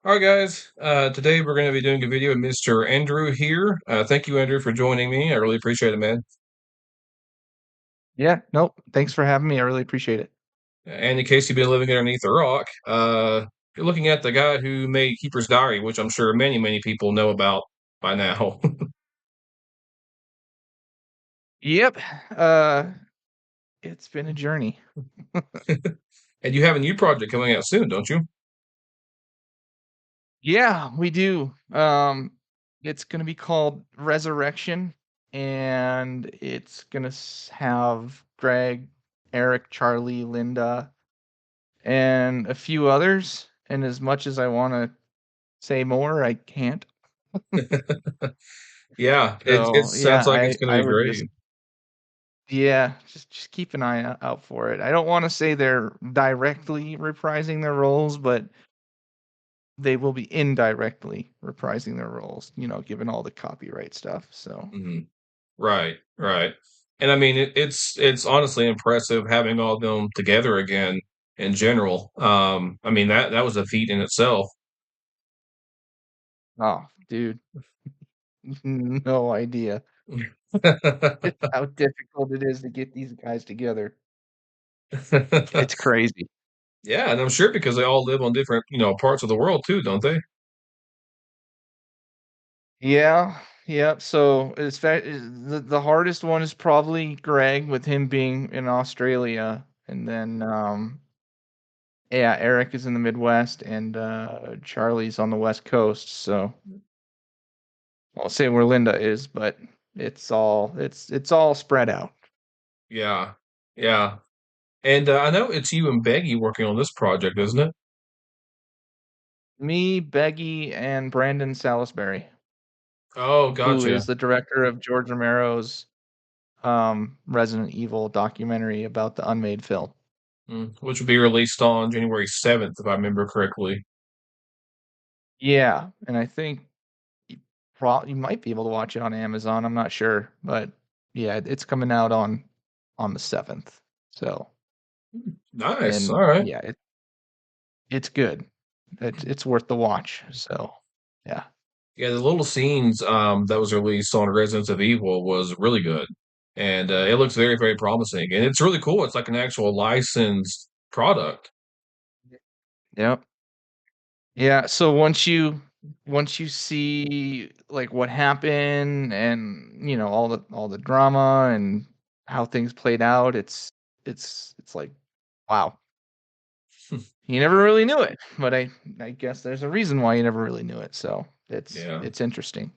All right, guys. Today we're going to be doing a video with Mr. Andrew here. Thank you, Andrew, for joining me. I really appreciate it, man. Yeah, nope. Thanks for having me. I really appreciate it. And in case you've been living underneath a rock, you're looking at the guy who made Keeper's Diary, which I'm sure many people know about by now. Yep. Uh, it's been a journey. And you have a new project coming out soon, don't you? Yeah, we do. It's gonna be called Resurrection, and it's gonna have Greg, Eric, Charlie, Linda, and a few others. And as much as I want to say more, I can't. Yeah, it So yeah, sounds like it's going to I be would just great. yeah, just keep an eye out for it. I don't want to say they're directly reprising their roles, but they will be indirectly reprising their roles, given all the copyright stuff. So, Mhm. Right, right. And I mean, it's honestly impressive having all of them together again in general. I mean that was a feat in itself. oh, dude, no idea how difficult it is to get these guys together. It's crazy. Yeah, and I'm sure because they all live on different, parts of the world too, don't they? Yeah, yeah. So the hardest one is probably Greg with him being in Australia, and then yeah, Eric is in the Midwest, and Charlie's on the West Coast. So I'll say where Linda is, but it's all spread out. Yeah, yeah. And I know it's you and Beggy working on this project, isn't it? Me, Beggy, and Brandon Salisbury, Oh, who gotcha. is the director of George Romero's Resident Evil documentary about the unmade film. Which will be released on January 7th, if I remember correctly. Yeah, and I think you might be able to watch it on Amazon. I'm not sure, but yeah, it's coming out on the 7th. So, Nice. All and right. yeah, it's good. It's worth the watch. So, yeah. Yeah, the little scenes that was released on Residence of Evil was really good, and it looks very promising, and it's really cool. It's like an actual licensed product. Yep. Yeah, so once you see like what happened and all the drama and how things played out, it's like wow. You never really knew it, but I guess there's a reason why you never really knew it. So it's Yeah. it's interesting.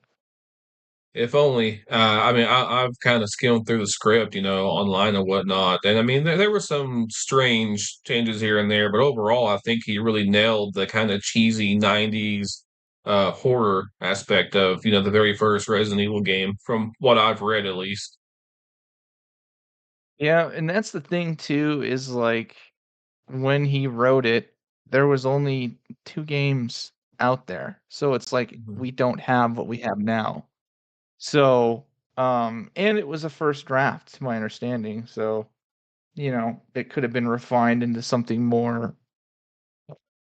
If only. I mean, I've kind of skimmed through the script, online and whatnot, and I mean, there were some strange changes here and there, but overall, I think he really nailed the kind of cheesy '90s horror aspect of, the very first Resident Evil game, from what I've read at least. Yeah, and that's the thing too, is like when he wrote it, there was only two games out there. So it's like Mhm. we don't have what we have now. So, and it was a first draft, to my understanding. So, it could have been refined into something more,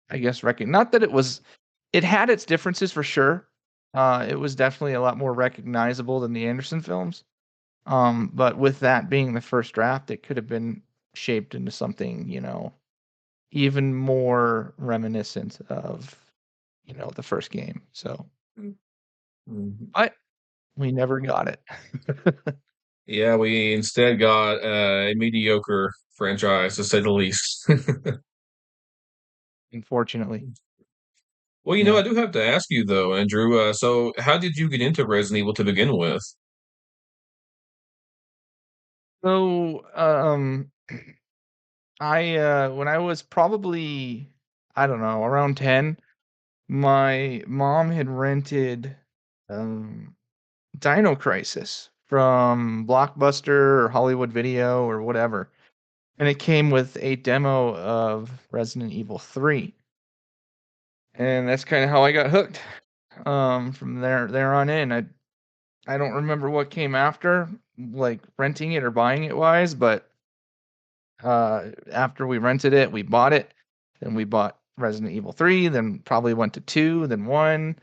I guess, not that it had its differences for sure. It was definitely a lot more recognizable than the Anderson films. But with that being the first draft, it could have been shaped into something, even more reminiscent of, the first game. So, Mhm. but we never got it, Yeah, we instead got a mediocre franchise, to say the least. unfortunately. Well, I Yeah. do have to ask you though, Andrew. So, how did you get into Resident Evil to begin with? So, I when I was probably, I don't know, around 10, my mom had rented um Dino Crisis from Blockbuster or Hollywood Video or whatever. And it came with a demo of Resident Evil 3. And that's kind of how I got hooked. From there on in. I don't remember what came after, like renting it or buying it wise, but after we rented it, we bought it, and we bought Resident Evil 3, then probably went to 2, then 1,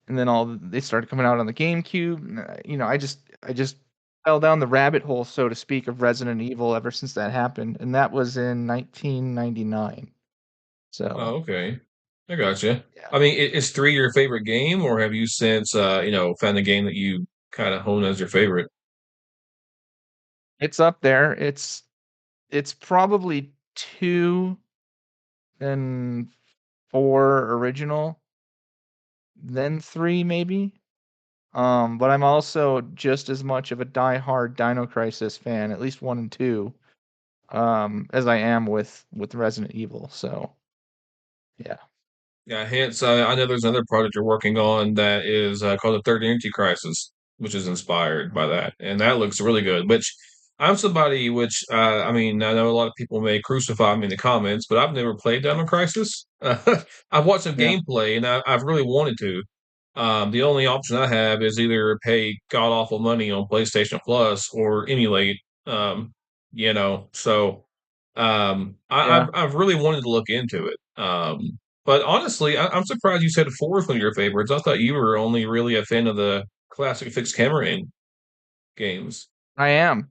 and then they started coming out on the GameCube. I just fell down the rabbit hole, so to speak, of Resident Evil ever since that happened, and that was in 1999. So, Oh, okay. I gotcha. yeah. I mean, is 3 your favorite game, or have you since, found a game that you kinda hone as your favorite? It's up there. It's probably 2 and 4 original, then 3 maybe. But I'm also just as much of a die-hard Dino Crisis fan, at least 1 and 2, as I am with Resident Evil. So, yeah. Yeah, hence, I know there's another project you're working on that is, called the Third Energy Crisis, which is inspired by that, and that looks really good, which I'm somebody which, I mean, I know a lot of people may crucify me in the comments, but I've never played Dino Crisis. I've watched some Yeah. gameplay, and I've really wanted to. The only option I have is either pay god awful money on PlayStation Plus or emulate, um, so, Yeah. I've really wanted to look into it, but honestly, I'm surprised you said 4 is one of your favorites. I thought you were only really a fan of the classic fixed camera games. I am.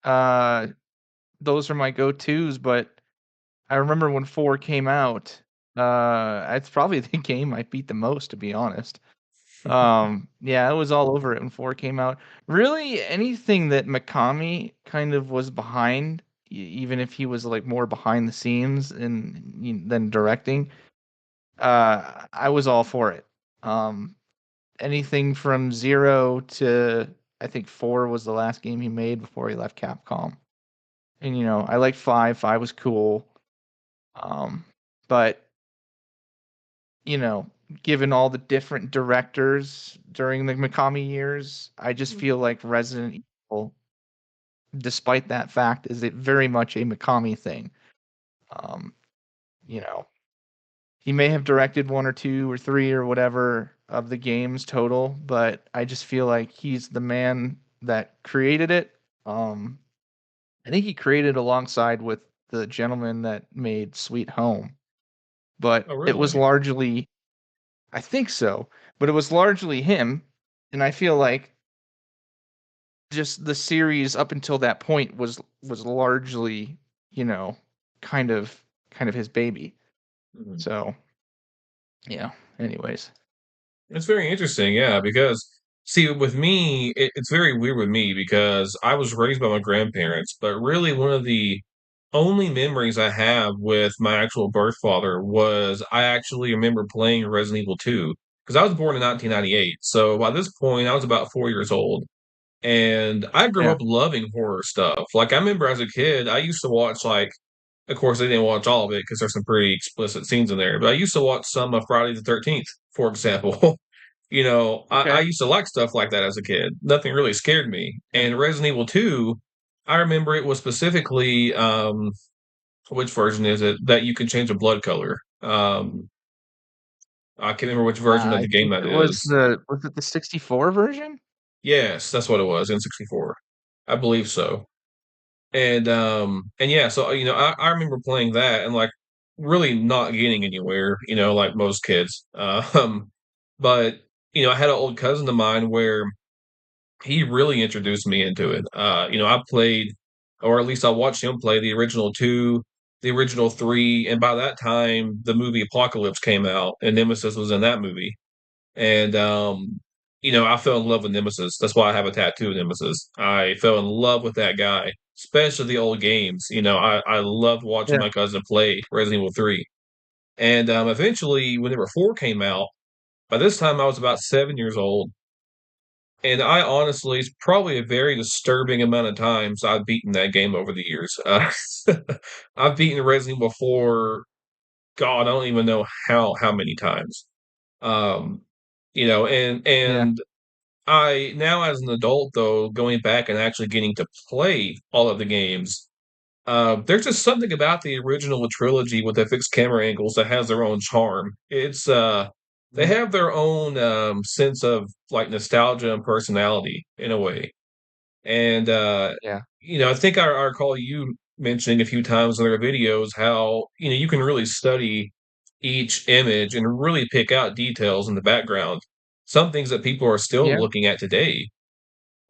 Uh, those are my go-tos, but I remember when 4 came out, it's probably the game I beat the most, to be honest. Yeah, I was all over it when 4 came out. Really, anything that Mikami kind of was behind, even if he was, like, more behind the scenes than directing, I was all for it. Um, Anything from 0 to I think 4 was the last game he made before he left Capcom. And, I liked 5, 5 was cool. Um, but you know, given all the different directors during the Mikami years, I just feel like Resident Evil, despite that fact, is it very much a Mikami thing. Um, you know, he may have directed 1 or 2 or 3 or whatever of the games total, but I just feel like he's the man that created it. Um, I think he created alongside with the gentleman that made Sweet Home, but Oh, it was really? largely I think so, but it was largely him, and I feel like just the series up until that point was largely, you know, kind of kind of his baby. Mhm. So, yeah, anyways. It's very interesting, yeah, because see, with me, it's very weird with me because I was raised by my grandparents, but really one of the only memories I have with my actual birth father was I actually remember playing Resident Evil 2 because I was born in 1998. So by this point, I was about 4 years old. And I grew Yeah. up loving horror stuff. Like, I remember as a kid, I used to watch, like, of course, I didn't watch all of it because there's some pretty explicit scenes in there, but I used to watch some of Friday the 13th, for example. I Okay. used to like stuff like that as a kid. Nothing really scared me. Yeah. And Resident Evil 2, I remember it was specifically, which version is it? That you can change the blood color. I can't remember which version of I the game think that it was is. the 64 version? Yes, that's what it was, N64. I believe so. And yeah, so, I remember playing that and, like, really not getting anywhere, like most kids. But, I had an old cousin of mine where he really introduced me into it. I played, or at least I watched him play the original 2, the original 3, and by that time, the movie Apocalypse came out, and Nemesis was in that movie. And, I fell in love with Nemesis. That's why I have a tattoo of Nemesis. I fell in love with that guy, especially the old games. I loved watching Yeah. my cousin play Resident Evil 3. And eventually, whenever 4 came out, by this time I was about 7 years old. And I honestly, it's probably a very disturbing amount of times I've beaten that game over the years. I've beaten Resident Evil 4, God, I don't even know how many times. Um, and Yeah. I now as an adult though, going back and actually getting to play all of the games, there's just something about the original trilogy with the fixed camera angles that has their own charm. They Mhm. have their own sense of like nostalgia and personality in a way. And Yeah. I think I recall you mentioning a few times in their videos how you can really study each image and really pick out details in the background. Some things that people are still Yeah, looking at today.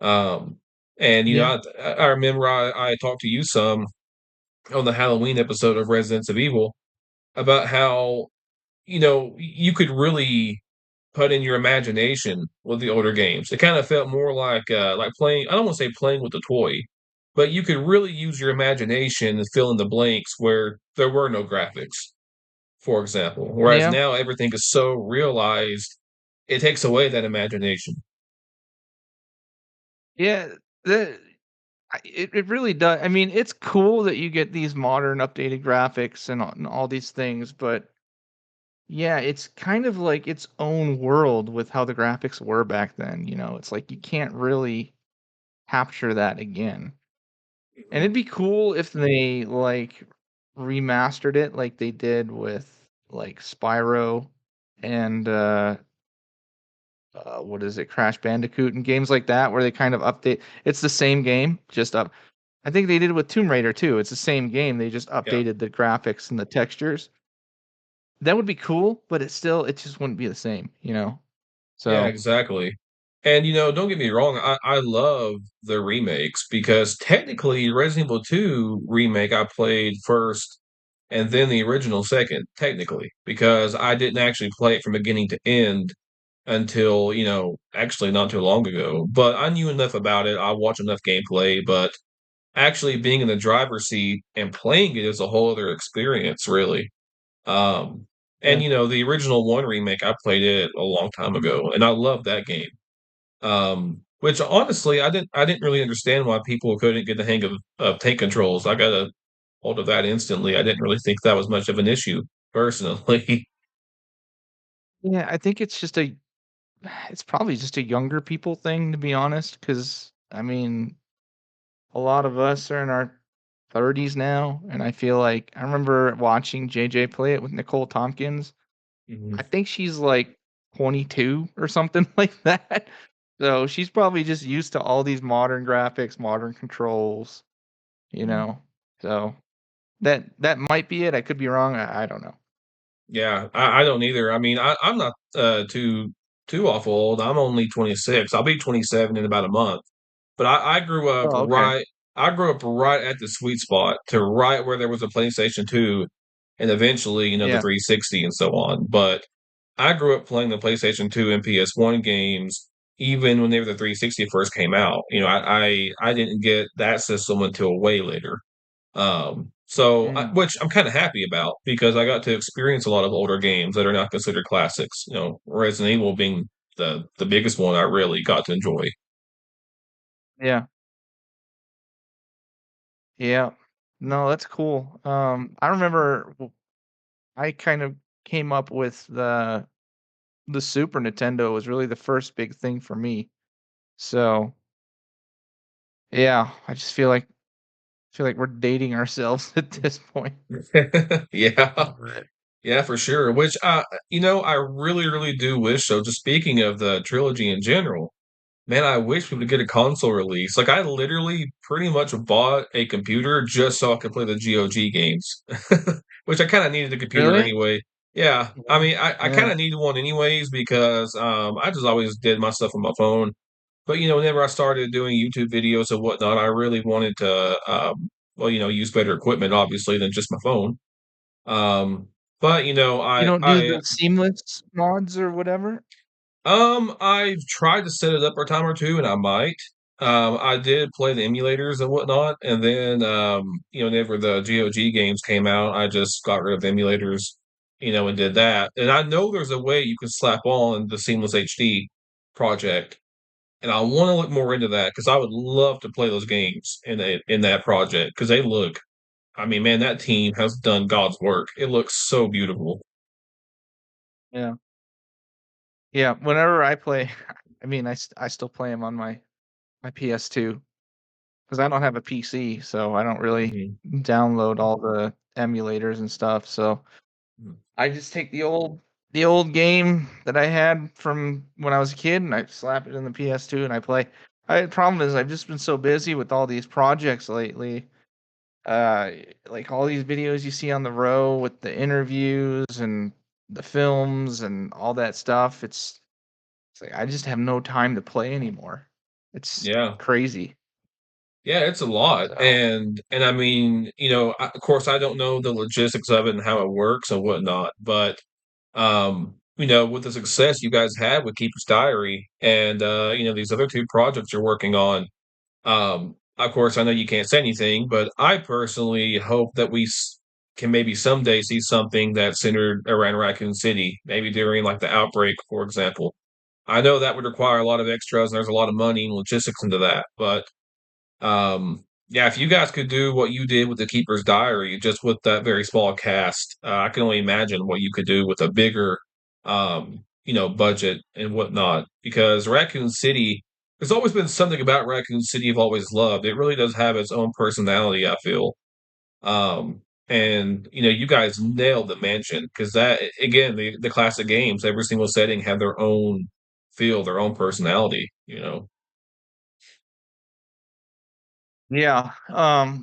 Um, and yeah, I remember I talked to you some on the Halloween episode of Residents of Evil about how you could really put in your imagination with the older games. It kind of felt more like playing. I don't want to say playing with a toy, but you could really use your imagination and fill in the blanks where there were no graphics, for example. Whereas yeah, now everything is so realized, it takes away that imagination. yeah. The it really does. I mean, it's cool that you get these modern updated graphics and all these things, but yeah, it's kind of like its own world with how the graphics were back then. It's like you can't really capture that again. And it'd be cool if they like remastered it like they did with like Spyro and what is it, Crash Bandicoot and games like that where they kind of update. It's the same game, just up. I think they did it with Tomb Raider too. It's the same game. They just Yeah. updated the graphics and the textures. That would be cool, but it just wouldn't be the same. Yeah, So, exactly. And don't get me wrong, I love the remakes because technically Resident Evil 2 remake I played first and then the original second, technically, because I didn't actually play it from beginning to end until, actually not too long ago. But I knew enough about it. I watched enough gameplay, but actually being in the driver's seat and playing it is a whole other experience, really. Um, and yeah. the original one remake, I played it a long time ago, and I love that game. Which honestly, I didn't really understand why people couldn't get the hang of tank controls. I got a hold of that instantly. I didn't really think that was much of an issue personally. Yeah, I think it's probably just a younger people thing to be honest, because I mean, a lot of us are in our 30s now, and I feel like I remember watching JJ play it with Nicole Tompkins. Mhm. I think she's like 22 or something like that. So she's probably just used to all these modern graphics, modern controls, you know. So that might be it. I could be wrong. I don't know. Yeah, I don't either. I mean, I'm not too awful old. I'm only 26. I'll be 27 in about a month. But I grew up Oh, okay. right. I grew up right at the sweet spot to right where there was a PlayStation 2 and eventually, the Yeah. 360 and so on. But I grew up playing the PlayStation 2 and PS1 games even whenever the 360 first came out. I didn't get that system until way later. Mm. Which I'm kind of happy about because I got to experience a lot of older games that are not considered classics. Resident Evil being the biggest one I really got to enjoy. Yeah. Yeah. No, that's cool. I remember I kind of came up with the Super Nintendo was really the first big thing for me. So, yeah, I just feel like we're dating ourselves at this point. Yeah. Right. Yeah, for sure. Which I really, really do wish so. Just speaking of the trilogy in general, man, I wish we would get a console release. Like I literally pretty much bought a computer just so I could play the GOG games. Which I kind of needed a computer Really? anyway. Yeah. I Yeah. mean, I kind Yeah. of needed one anyways because I just always did my stuff on my phone. But whenever I started doing YouTube videos and whatnot, I really wanted to well, use better equipment obviously than just my phone. Um, but You I don't do I the seamless mods or whatever? I've tried to set it up for a time or two, and I might. I did play the emulators and whatnot, and then whenever the GOG games came out, I just got rid of the emulators, and did that. And I know there's a way you can slap on the Seamless HD project, and I want to look more into that because I would love to play those games in that project because they look. I mean, man, that team has done God's work. It looks so beautiful. Yeah. Yeah, whenever I play I mean, I still play them on my PS2 because I don't have a PC, so I don't really Mhm. download all the emulators and stuff, so Mhm. I just take the old game that I had from when I was a kid, and I slap it in the PS2 and I play. The problem is I've just been so busy with all these projects lately, uh, like all these videos you see on the row with the interviews and the films and all that stuff, it's like I just have no time to play anymore. It's Yeah. crazy. Yeah, it's a lot, So, and I mean, of course, I don't know the logistics of it and how it works and whatnot, but, with the success you guys had with Keeper's Diary and, these other 2 projects you're working on, of course, I know you can't say anything, but I personally hope that we can maybe someday see something that's centered around Raccoon City, maybe during, like, the outbreak, for example. I know that would require a lot of extras, and there's a lot of money and logistics into that, but yeah, if you guys could do what you did with The Keeper's Diary, just with that very small cast, I can only imagine what you could do with a bigger, budget and whatnot. Because Raccoon City, there's always been something about Raccoon City I've always loved. It really does have its own personality, I feel. And you guys nailed the mansion because that again, the classic games, every single setting had their own feel, their own personality. yeah,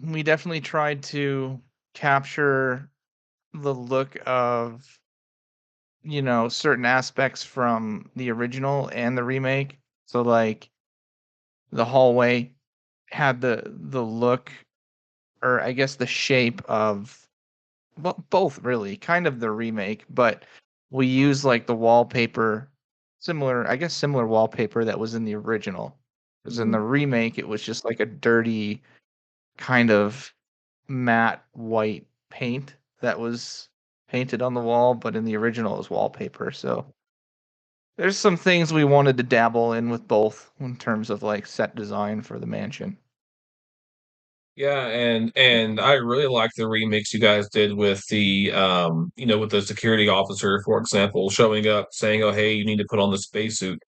we definitely tried to capture the look of, certain aspects from the original and the remake. So, like, the hallway had the look, or I guess the shape of, well, both really, kind of the remake, but we use like the wallpaper, similar wallpaper that was in the original. Because in the Mhm. remake, it was just like a dirty kind of matte white paint that was painted on the wall, but in the original it was wallpaper. So there's some things we wanted to dabble in with both in terms of like set design for the mansion. Yeah, and I really like the remix you guys did with with the security officer, for example, showing up saying, "Oh, hey, you need to put on the spacesuit."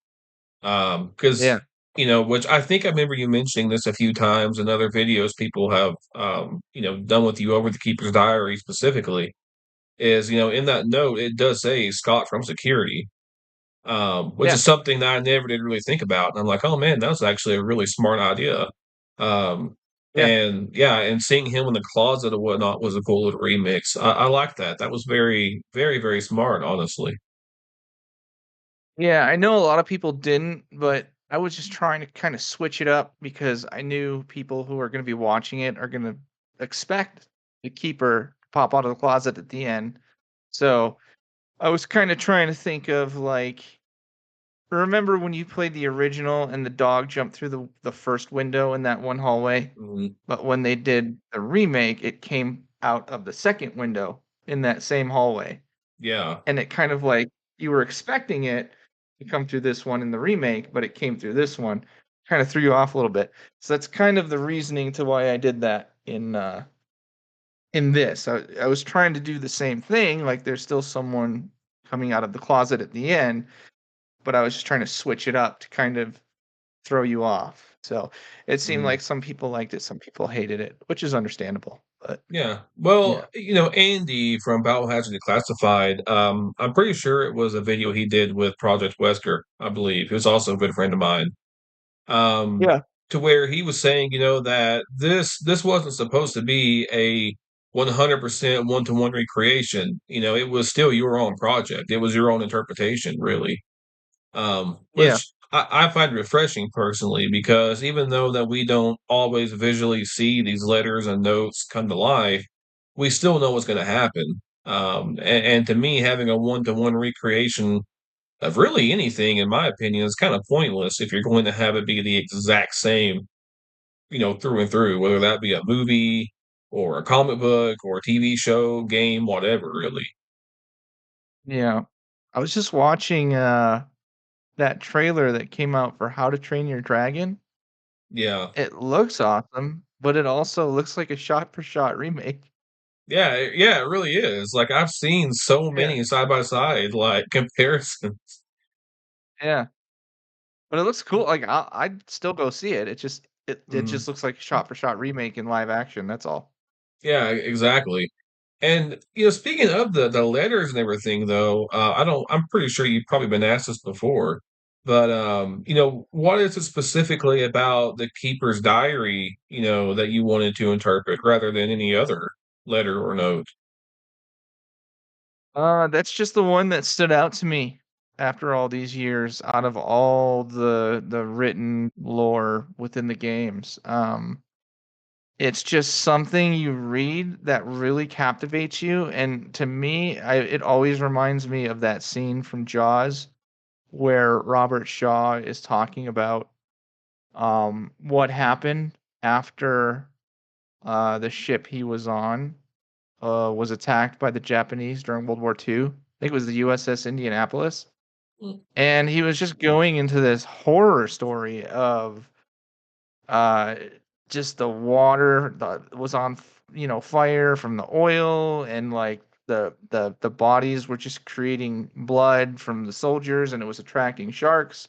Yeah. Because which I think I remember you mentioning this a few times in other videos people have done with you over the Keeper's Diary specifically, is in that note it does say Scott from security, which Yeah. is something that I never did really think about. And I'm like, oh man, that was actually a really smart idea. Um, Yeah. and yeah, and seeing him in the closet or whatnot was a cool little remix. I like that. That was very, very, very smart, honestly. Yeah, I know a lot of people didn't, but I was just trying to kind of switch it up because I knew people who are going to be watching it are going to expect the keeper to pop out of the closet at the end. So I was kind of trying to think of like, remember when you played the original and the dog jumped through the first window in that one hallway? Mhm. But when they did the remake, it came out of the second window in that same hallway. Yeah. And it kind of like you were expecting it to come through this one in the remake, but it came through this one, kind of threw you off a little bit. So that's kind of the reasoning to why I did that in this. I was trying to do the same thing, like there's still someone coming out of the closet at the end, but I was just trying to switch it up to kind of throw you off. So it seemed Mhm. like some people liked it, some people hated it, which is understandable. But Yeah. Well, yeah. Andy from Biohazard Declassified, I'm pretty sure it was a video he did with Project Wesker, I believe. He was also a good friend of mine. um, Yeah. to where he was saying, that this wasn't supposed to be a 100% one-to-one recreation. It was still your own project. It was your own interpretation, really. Yeah. Which I find refreshing personally, because even though that we don't always visually see these letters and notes come to life, we still know what's going to happen. And to me, having a one-to-one recreation of really anything, in my opinion, is kind of pointless if you're going to have it be the exact same, through and through, whether that be a movie or a comic book or a TV show, game, whatever, really. Yeah. I was just watching that trailer that came out for How to Train Your Dragon. Yeah. It looks awesome, but it also looks like a shot for shot remake. Yeah, yeah, it really is. Like I've seen so Yeah. many side by side like comparisons. Yeah. But it looks cool. Like I'd still go see it. It Mhm. just looks like a shot for shot remake in live action. That's all. Yeah, exactly. And speaking of the letters and everything, though, I'm pretty sure you've probably been asked this before, but what is it specifically about the keeper's diary, that you wanted to interpret rather than any other letter or note? That's just the one that stood out to me after all these years out of all the written lore within the games. It's just something you read that really captivates you, and to me, it always reminds me of that scene from Jaws where Robert Shaw is talking about what happened after the ship he was on was attacked by the Japanese during World War II. I think it was the USS Indianapolis. Mm. And he was just going into this horror story of uh, just the water that was on, fire from the oil, and like the bodies were just creating blood from the soldiers, and it was attracting sharks,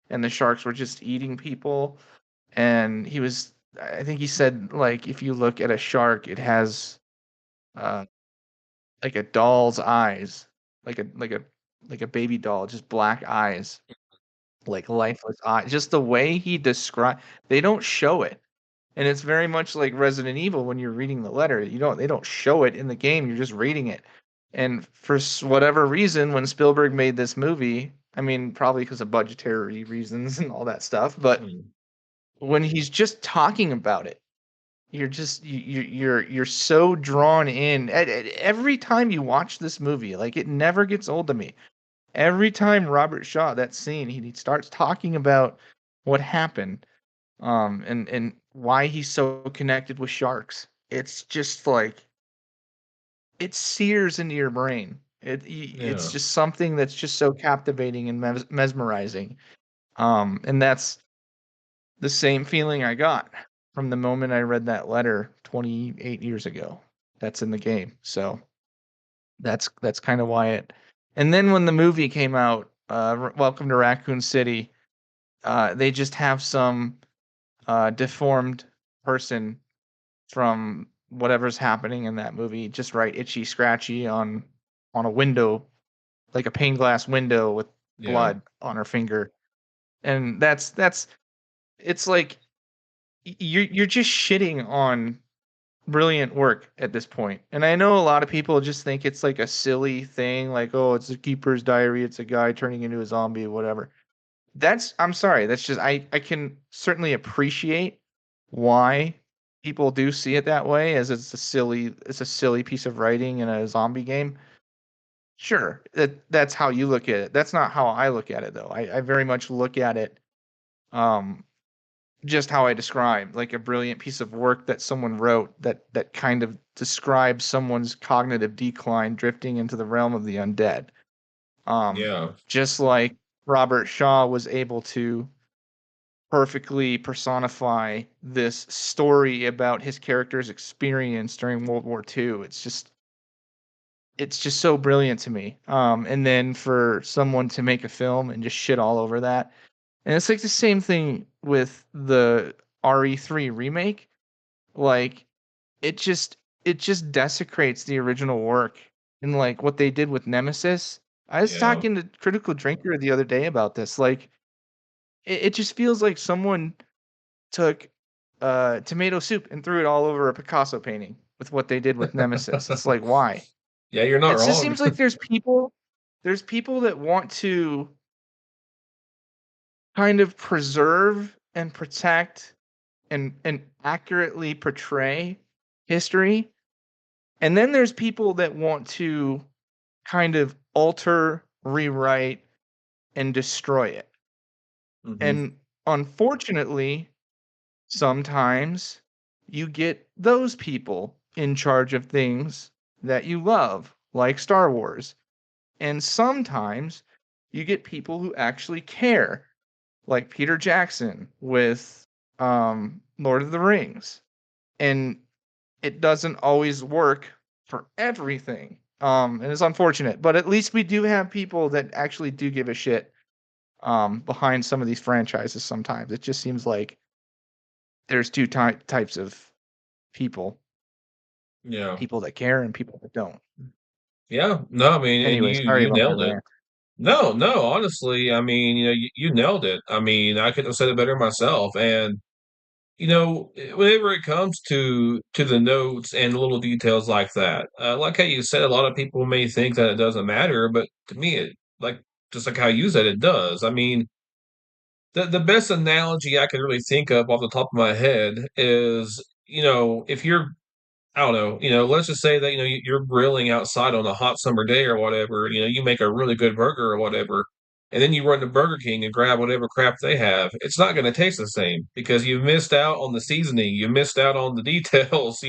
and the sharks were just eating people. And I think he said, like, if you look at a shark, it has uh, like a doll's eyes, like a baby doll, just black eyes, like lifeless eyes. Just the way he describe, they don't show it. And it's very much like Resident Evil when you're reading the letter. They don't show it in the game, you're just reading it. And for whatever reason, when Spielberg made this movie, I mean, probably because of budgetary reasons and all that stuff, but Mm. when he's just talking about it, you're just you're so drawn in. Every time you watch this movie, like, it never gets old to me. Every time Robert Shaw, that scene, he starts talking about what happened, and why he's so connected with sharks. It's just like it sears into your brain. It's Yeah. just something that's just so captivating and mesmerizing. And that's the same feeling I got from the moment I read that letter 28 years ago. That's in the game. So that's kind of why it. And then when the movie came out, Welcome to Raccoon City, they just have some deformed person from whatever's happening in that movie just write itchy scratchy on a window, like a pane glass window with Yeah. blood on her finger. And that's it's like you're just shitting on brilliant work at this point. And I know a lot of people just think it's like a silly thing, like, oh, it's a keeper's diary, it's a guy turning into a zombie, whatever. I'm sorry, that's just I can certainly appreciate why people do see it that way, as it's a silly piece of writing in a zombie game. Sure, that's how you look at it. That's not how I look at it though. I very much look at it um just how I described, like a brilliant piece of work that someone wrote that kind of describes someone's cognitive decline drifting into the realm of the undead. Um, Yeah. just like Robert Shaw was able to perfectly personify this story about his character's experience during World War II. It's just so brilliant to me. And then for someone to make a film and just shit all over that. And it's like the same thing with the RE3 remake. Like, it just it just desecrates the original work. And like what they did with Nemesis. I was Yeah. talking to Critical Drinker the other day about this. Like, it just feels like someone took tomato soup and threw it all over a Picasso painting with what they did with Nemesis. It's like, why? Yeah, you're not It just wrong. seems like there's people that want to kind of preserve and protect and accurately portray history. And then there's people that want to kind of alter, rewrite, and destroy it. Mhm. And unfortunately, sometimes you get those people in charge of things that you love, like Star Wars. And sometimes you get people who actually care, like Peter Jackson with Lord of the Rings. And it doesn't always work for everything. And it's unfortunate, but at least we do have people that actually do give a shit behind some of these franchises sometimes. It just seems like there's two types of people, Yeah. people that care and people that don't. Yeah. No, I mean, and Anyway, sorry you about my nailed it. rant. No, no, honestly, I mean, you nailed it. I mean, I couldn't have said it better myself. And whenever it comes to the notes and little details like that, like how you said, a lot of people may think that it doesn't matter, but to me, like just like how you said, it does. I mean, the best analogy I can really think of off the top of my head is, if you're I don't know, let's just say that, you're grilling outside on a hot summer day or whatever, you make a really good burger or whatever, and then you run to Burger King and grab whatever crap they have. It's not going to taste the same because you missed out on the seasoning, you missed out on the details,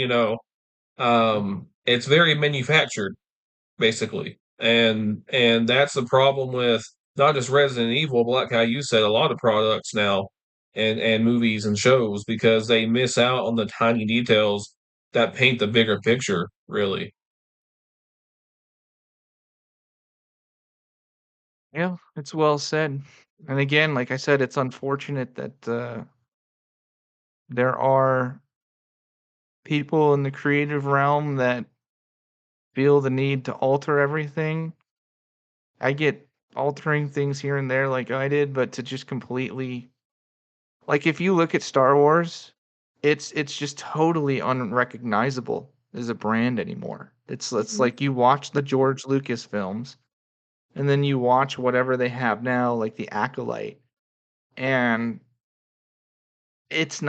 it's very manufactured basically. And that's the problem with not just Resident Evil, but like how you said, a lot of products now and movies and shows because they miss out on the tiny details that paint the bigger picture, really. Yeah, it's well said. And again, like I said, it's unfortunate that there are people in the creative realm that feel the need to alter everything. I get altering things here and there like I did, but to just completely like if you look at Star Wars, it's just totally unrecognizable as a brand anymore. It's Mhm. like you watch the George Lucas films and then you watch whatever they have now, like the Acolyte, and it's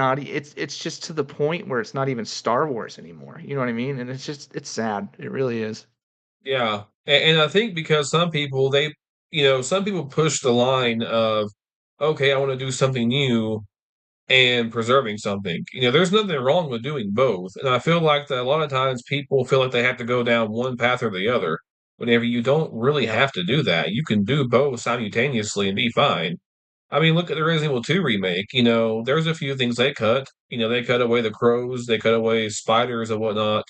just to the point where it's not even Star Wars anymore. You know what I mean? And it's sad. It really is. Yeah. And I think because some people push the line of, okay, I want to do something new and preserving something. There's nothing wrong with doing both. And I feel like that a lot of times people feel like they have to go down one path or the other. Whenever you don't really Yeah. have to do that, you can do both simultaneously and be fine. I mean, look at the Resident Evil 2 remake. There's a few things they cut. They cut away the crows, they cut away spiders and whatnot.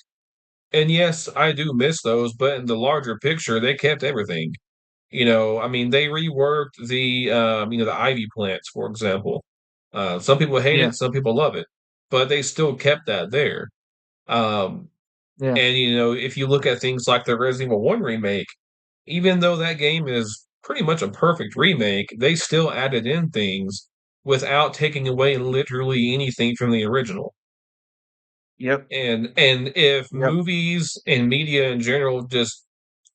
And yes, I do miss those, but in the larger picture, they kept everything. I mean, they reworked the ivy plants, for example. Some people hate Yeah. it, some people love it, but they still kept that there. Um, Yeah. and if you look at things like the Resident Evil 1 remake, even though that game is pretty much a perfect remake, they still added in things without taking away literally anything from the original. Yep. And if Yep. movies and media in general just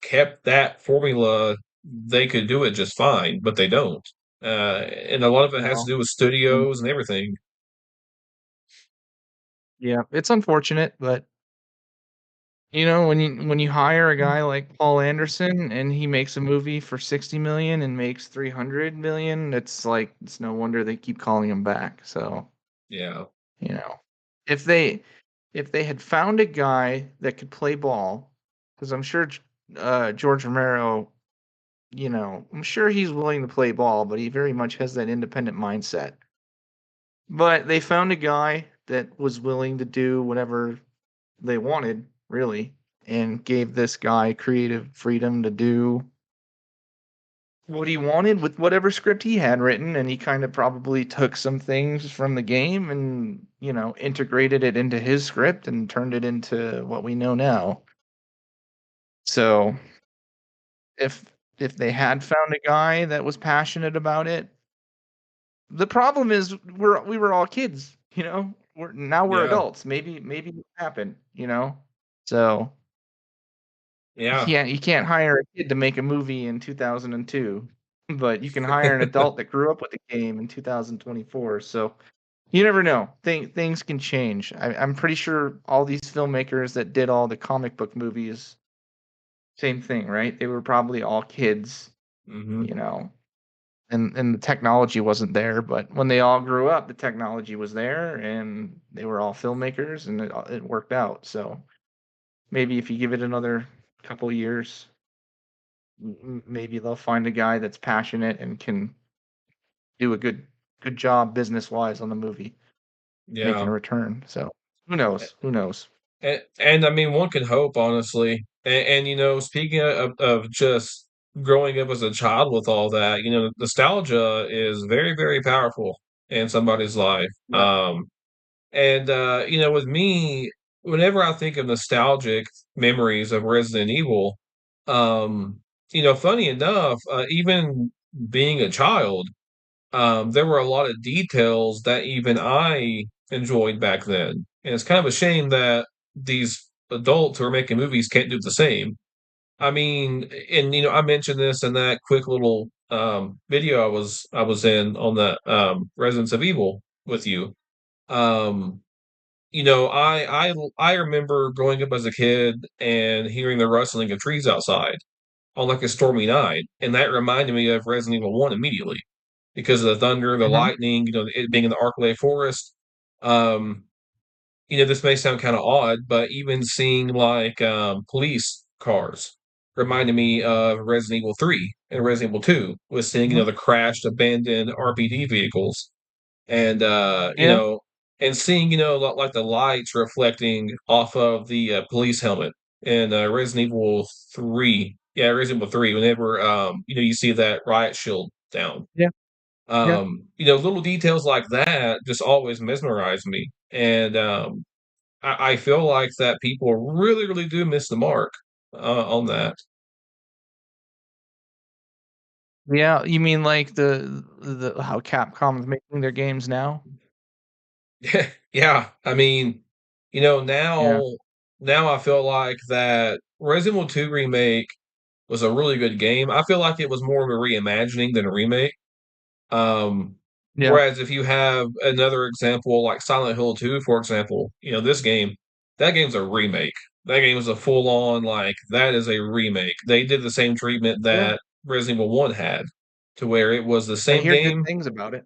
kept that formula, they could do it just fine, but they don't. And a lot of it has to No. do with Mm. studios and everything. Yeah. It's unfortunate, but when you hire a guy like Paul Anderson and he makes a movie for 60 million and makes 300 million, it's like it's no wonder they keep calling him back. So, Yeah. you know, if they if they had found a guy that could play ball, because I'm sure George Romero, I'm sure he's willing to play ball, but he very much has that independent mindset. But they found a guy that was willing to do whatever they wanted, really, and gave this guy creative freedom to do what he wanted with whatever script he had written, and he kind of probably took some things from the game and, integrated it into his script and turned it into what we know now. So, if if they had found a guy that was passionate about it, the problem is we were all kids, we're Yeah. adults. Maybe it happened, you know? So Yeah. you can't hire a kid to make a movie in 2002, but you can hire an adult that grew up with the game in 2024, so you never know. Things can change. I'm pretty sure all these filmmakers that did all the comic book movies, same thing, right? They were probably all kids, Hmm. you know, and the technology wasn't there, but when they all grew up, the technology was there, and they were all filmmakers, and it worked out, so maybe if you give it another couple years maybe they'll find a guy that's passionate and can do a good job business wise on the movie, making Yeah. a return. So who knows? Who knows? And I mean, one can hope, honestly. And speaking of just growing up as a child with all that, nostalgia is very, very powerful in somebody's life. Yep. And with me, whenever I think of nostalgic memories of Resident Evil, um, funny enough, even being a child, there were a lot of details that even I enjoyed back then. And it's kind of a shame that these adults who are making movies can't do the same. I mean, and I mentioned this in that quick little video I was in on the Residents of Evil with you. Um, I remember growing up as a kid and hearing the rustling of trees outside on like a stormy night, and that reminded me of Resident Evil 1 immediately because of the thunder, the Mhm. lightning, it being in the Arklay Forest. Um, this may sound kind of odd, but even seeing like police cars reminded me of Resident Evil 3 and Resident Evil 2 with seeing, Mhm. the crashed, abandoned RPD vehicles and Yeah. and seeing like the lights reflecting off of the police helmet in Resident Evil 3. Yeah, Resident Evil 3. Whenever you see that riot shield down, Yeah. Yeah. little details like that just always mesmerize me, and I feel like that people really, really do miss the mark on that. Yeah, you mean like the how Capcom is making their games now? Yeah, I mean, Yeah. now I feel like that Resident Evil 2 remake was a really good game. I feel like it was more of a reimagining than a remake. Um, Yeah. Whereas if you have another example like Silent Hill 2, for example, this game, that game's a remake. That game is a full on like that is a remake. They did the same treatment Yeah. that Resident Evil 1 had, to where it was the I same hear good game. things about it.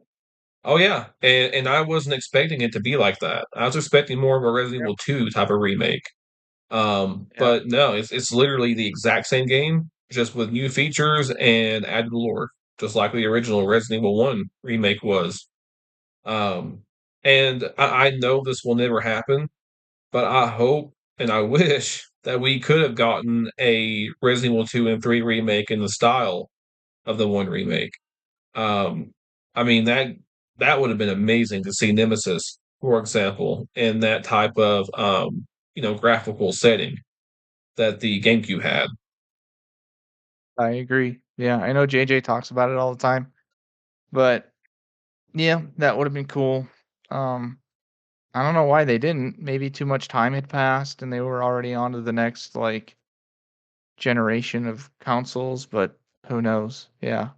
Oh yeah, and I wasn't expecting it to be like that. I was expecting more of a Resident Yeah. Evil 2 type of remake. Yeah. But no, it's literally the exact same game, just with new features and added lore, just like the original Resident Evil 1 remake was. Um, and I know this will never happen, but I hope and I wish that we could have gotten a Resident Evil 2 and 3 remake in the style of the 1 remake. Um, I mean that would have been amazing to see Nemesis, for example, in that type of graphical setting that the GameCube had. I agree. Yeah, I know JJ talks about it all the time, but yeah, that would have been cool. Um, I don't know why they didn't. Maybe too much time had passed and they were already on to the next like generation of consoles, but who knows? Yeah.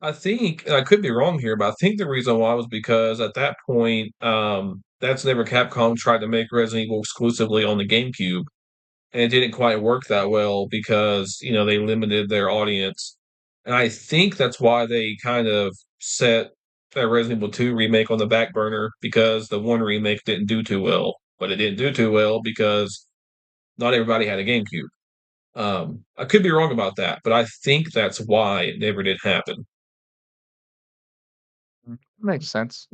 I think, and I could be wrong here, but I think the reason why was because at that point, that's never Capcom tried to make Resident Evil exclusively on the GameCube, and it didn't quite work that well because they limited their audience, and I think that's why they kind of set that Resident Evil 2 remake on the back burner because the one remake didn't do too well, but it didn't do too well because not everybody had a GameCube. I could be wrong about that, but I think that's why it never did happen. Makes sense.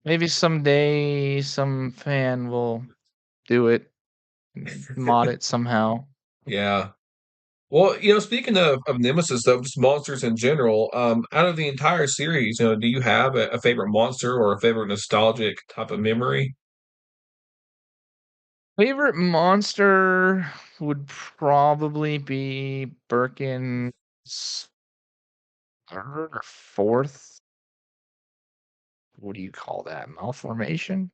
Maybe someday some fan will do it and mod it somehow. Yeah. Well, speaking of Nemesis, though, just monsters in general, out of the entire series, do you have a favorite monster or a favorite nostalgic type of memory? Favorite monster would probably be Birkin's 3rd or 4th. What do you call that? Malformation?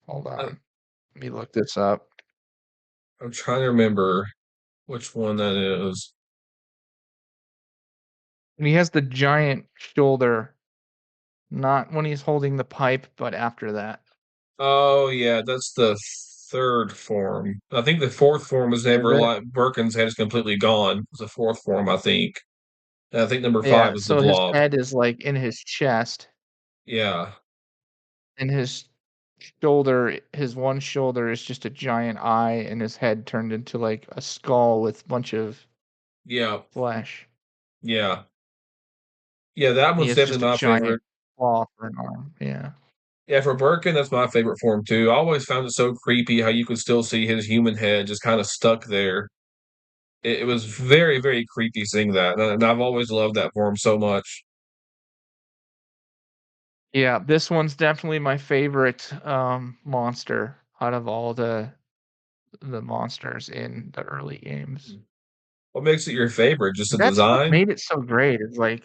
Hold I, on. Let me look this up. I'm trying to remember which one that is. And he has the giant shoulder, not when he's holding the pipe, but after that. Oh, yeah, that's the third form. I think the fourth form was Is never it? like Birkin's head is completely gone. It was the fourth form, I think. And I think number five Yeah, is the so his blob. head is like in his chest, Yeah, and his one shoulder is just a giant eye, and his head turned into like a skull with a bunch of yeah, flesh. yeah. Yeah, that He one's has definitely just a my giant favorite. claw for an arm. Yeah. Yeah, for Birkin, that's my favorite form too. I always found it so creepy how you could still see his human head just kind of stuck there. It was very, very creepy seeing that, and I've always loved that form so much. Yeah, this one's definitely my favorite, monster out of all the monsters in the early games. What makes it your favorite? Just the That's what design? made it so great. It's like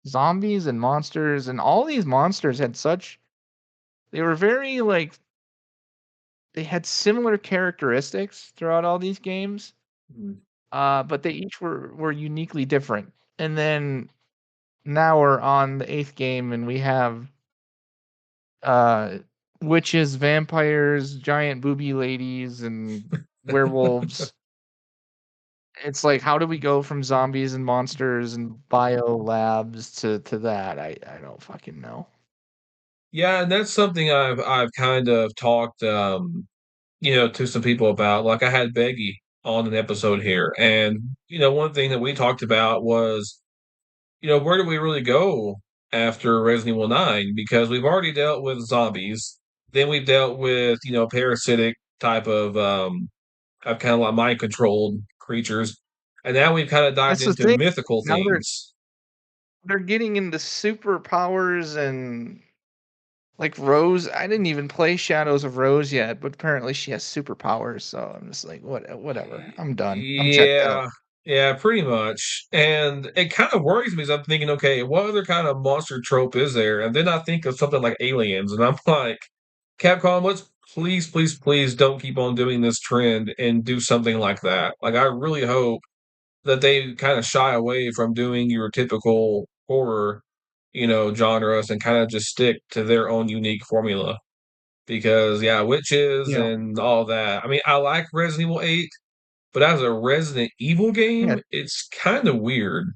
zombies and monsters and all these monsters had such They were very, like they had similar characteristics throughout all these games, Mm. but they each were uniquely different. And then now we're on the 8th game, and we have, uh, witches, vampires, giant booby ladies, and werewolves. It's like, how do we go from zombies and monsters and bio labs to that? I don't fucking know. Yeah, and that's something I've kind of talked to some people about. Like I had Beggy on an episode here, and one thing that we talked about was, where do we really go after Resident Evil 9? Because we've already dealt with zombies, then we've dealt with, parasitic type of kind of like mind controlled creatures, and now we've kind of dived That's the into thing. mythical Now things. they're getting into superpowers and like Rose. I didn't even play Shadows of Rose yet, but apparently she has superpowers. So I'm just like, whatever. I'm done. I'm checked out. Yeah, yeah, pretty much. And it kind of worries me because I'm thinking, okay, what other kind of monster trope is there? And then I think of something like aliens, and I'm like, Capcom, let's please, please, please don't keep on doing this trend and do something like that. Like, I really hope that they kind of shy away from doing your typical horror, genres and kind of just stick to their own unique formula. Because, yeah, witches Yeah. and all that. I mean, I like Resident Evil 8, but as a Resident Evil Yeah. game, it's kind of weird.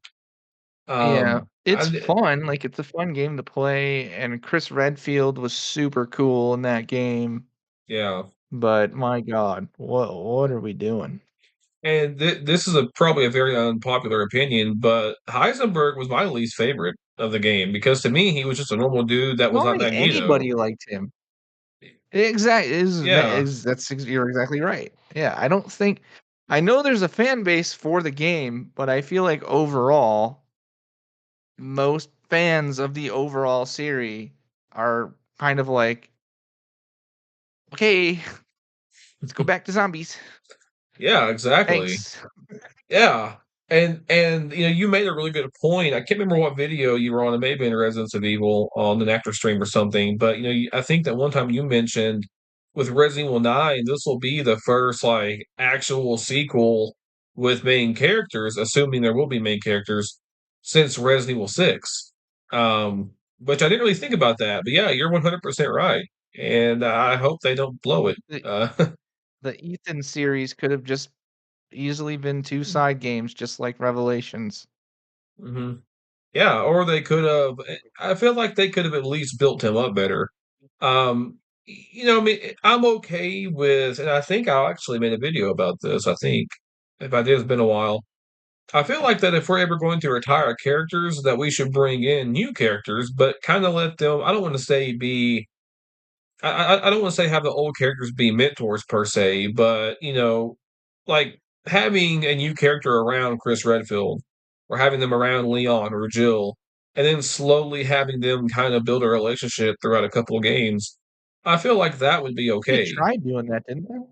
Yeah. I It's fun. Like it's a fun game to play. And Chris Redfield was super cool in that game. yeah, But my God, what are we doing? and this is probably a very unpopular opinion, but Heisenberg was my least favorite of the game because to me he was just a normal dude that I was don't not think Magneto. anybody liked him. Exactly. Yeah, You're exactly right. Yeah, I don't think I know there's a fan base for the game, but I feel like overall, most fans of the overall series are kind of like, okay, let's go back to zombies. yeah, exactly. Thanks. Yeah. And you made a really good point. I can't remember what video you were on. It may have been Residence of Evil on an actor stream or something. But I think that one time you mentioned with Resident Evil 9, this will be the first like actual sequel with main characters, assuming there will be main characters since Resident Evil 6. Which I didn't really think about that. But yeah, you're 100% right. And I hope they don't blow it. The Uh the Ethan series could have just easily been two side games, just like Revelations. mhm. Yeah, or they could have. I feel like they could have at least built him up better. I mean, I'm okay with, and I think I actually made a video about this. I think if I did, it's been a while. I feel like that if we're ever going to retire characters, that we should bring in new characters, but kind of let them. I don't want to say be I don't want to say have the old characters be mentors per se, but like having a new character around Chris Redfield, or having them around Leon or Jill, and then slowly having them kind of build a relationship throughout a couple of games. I feel like that would be They okay. tried doing that, didn't they?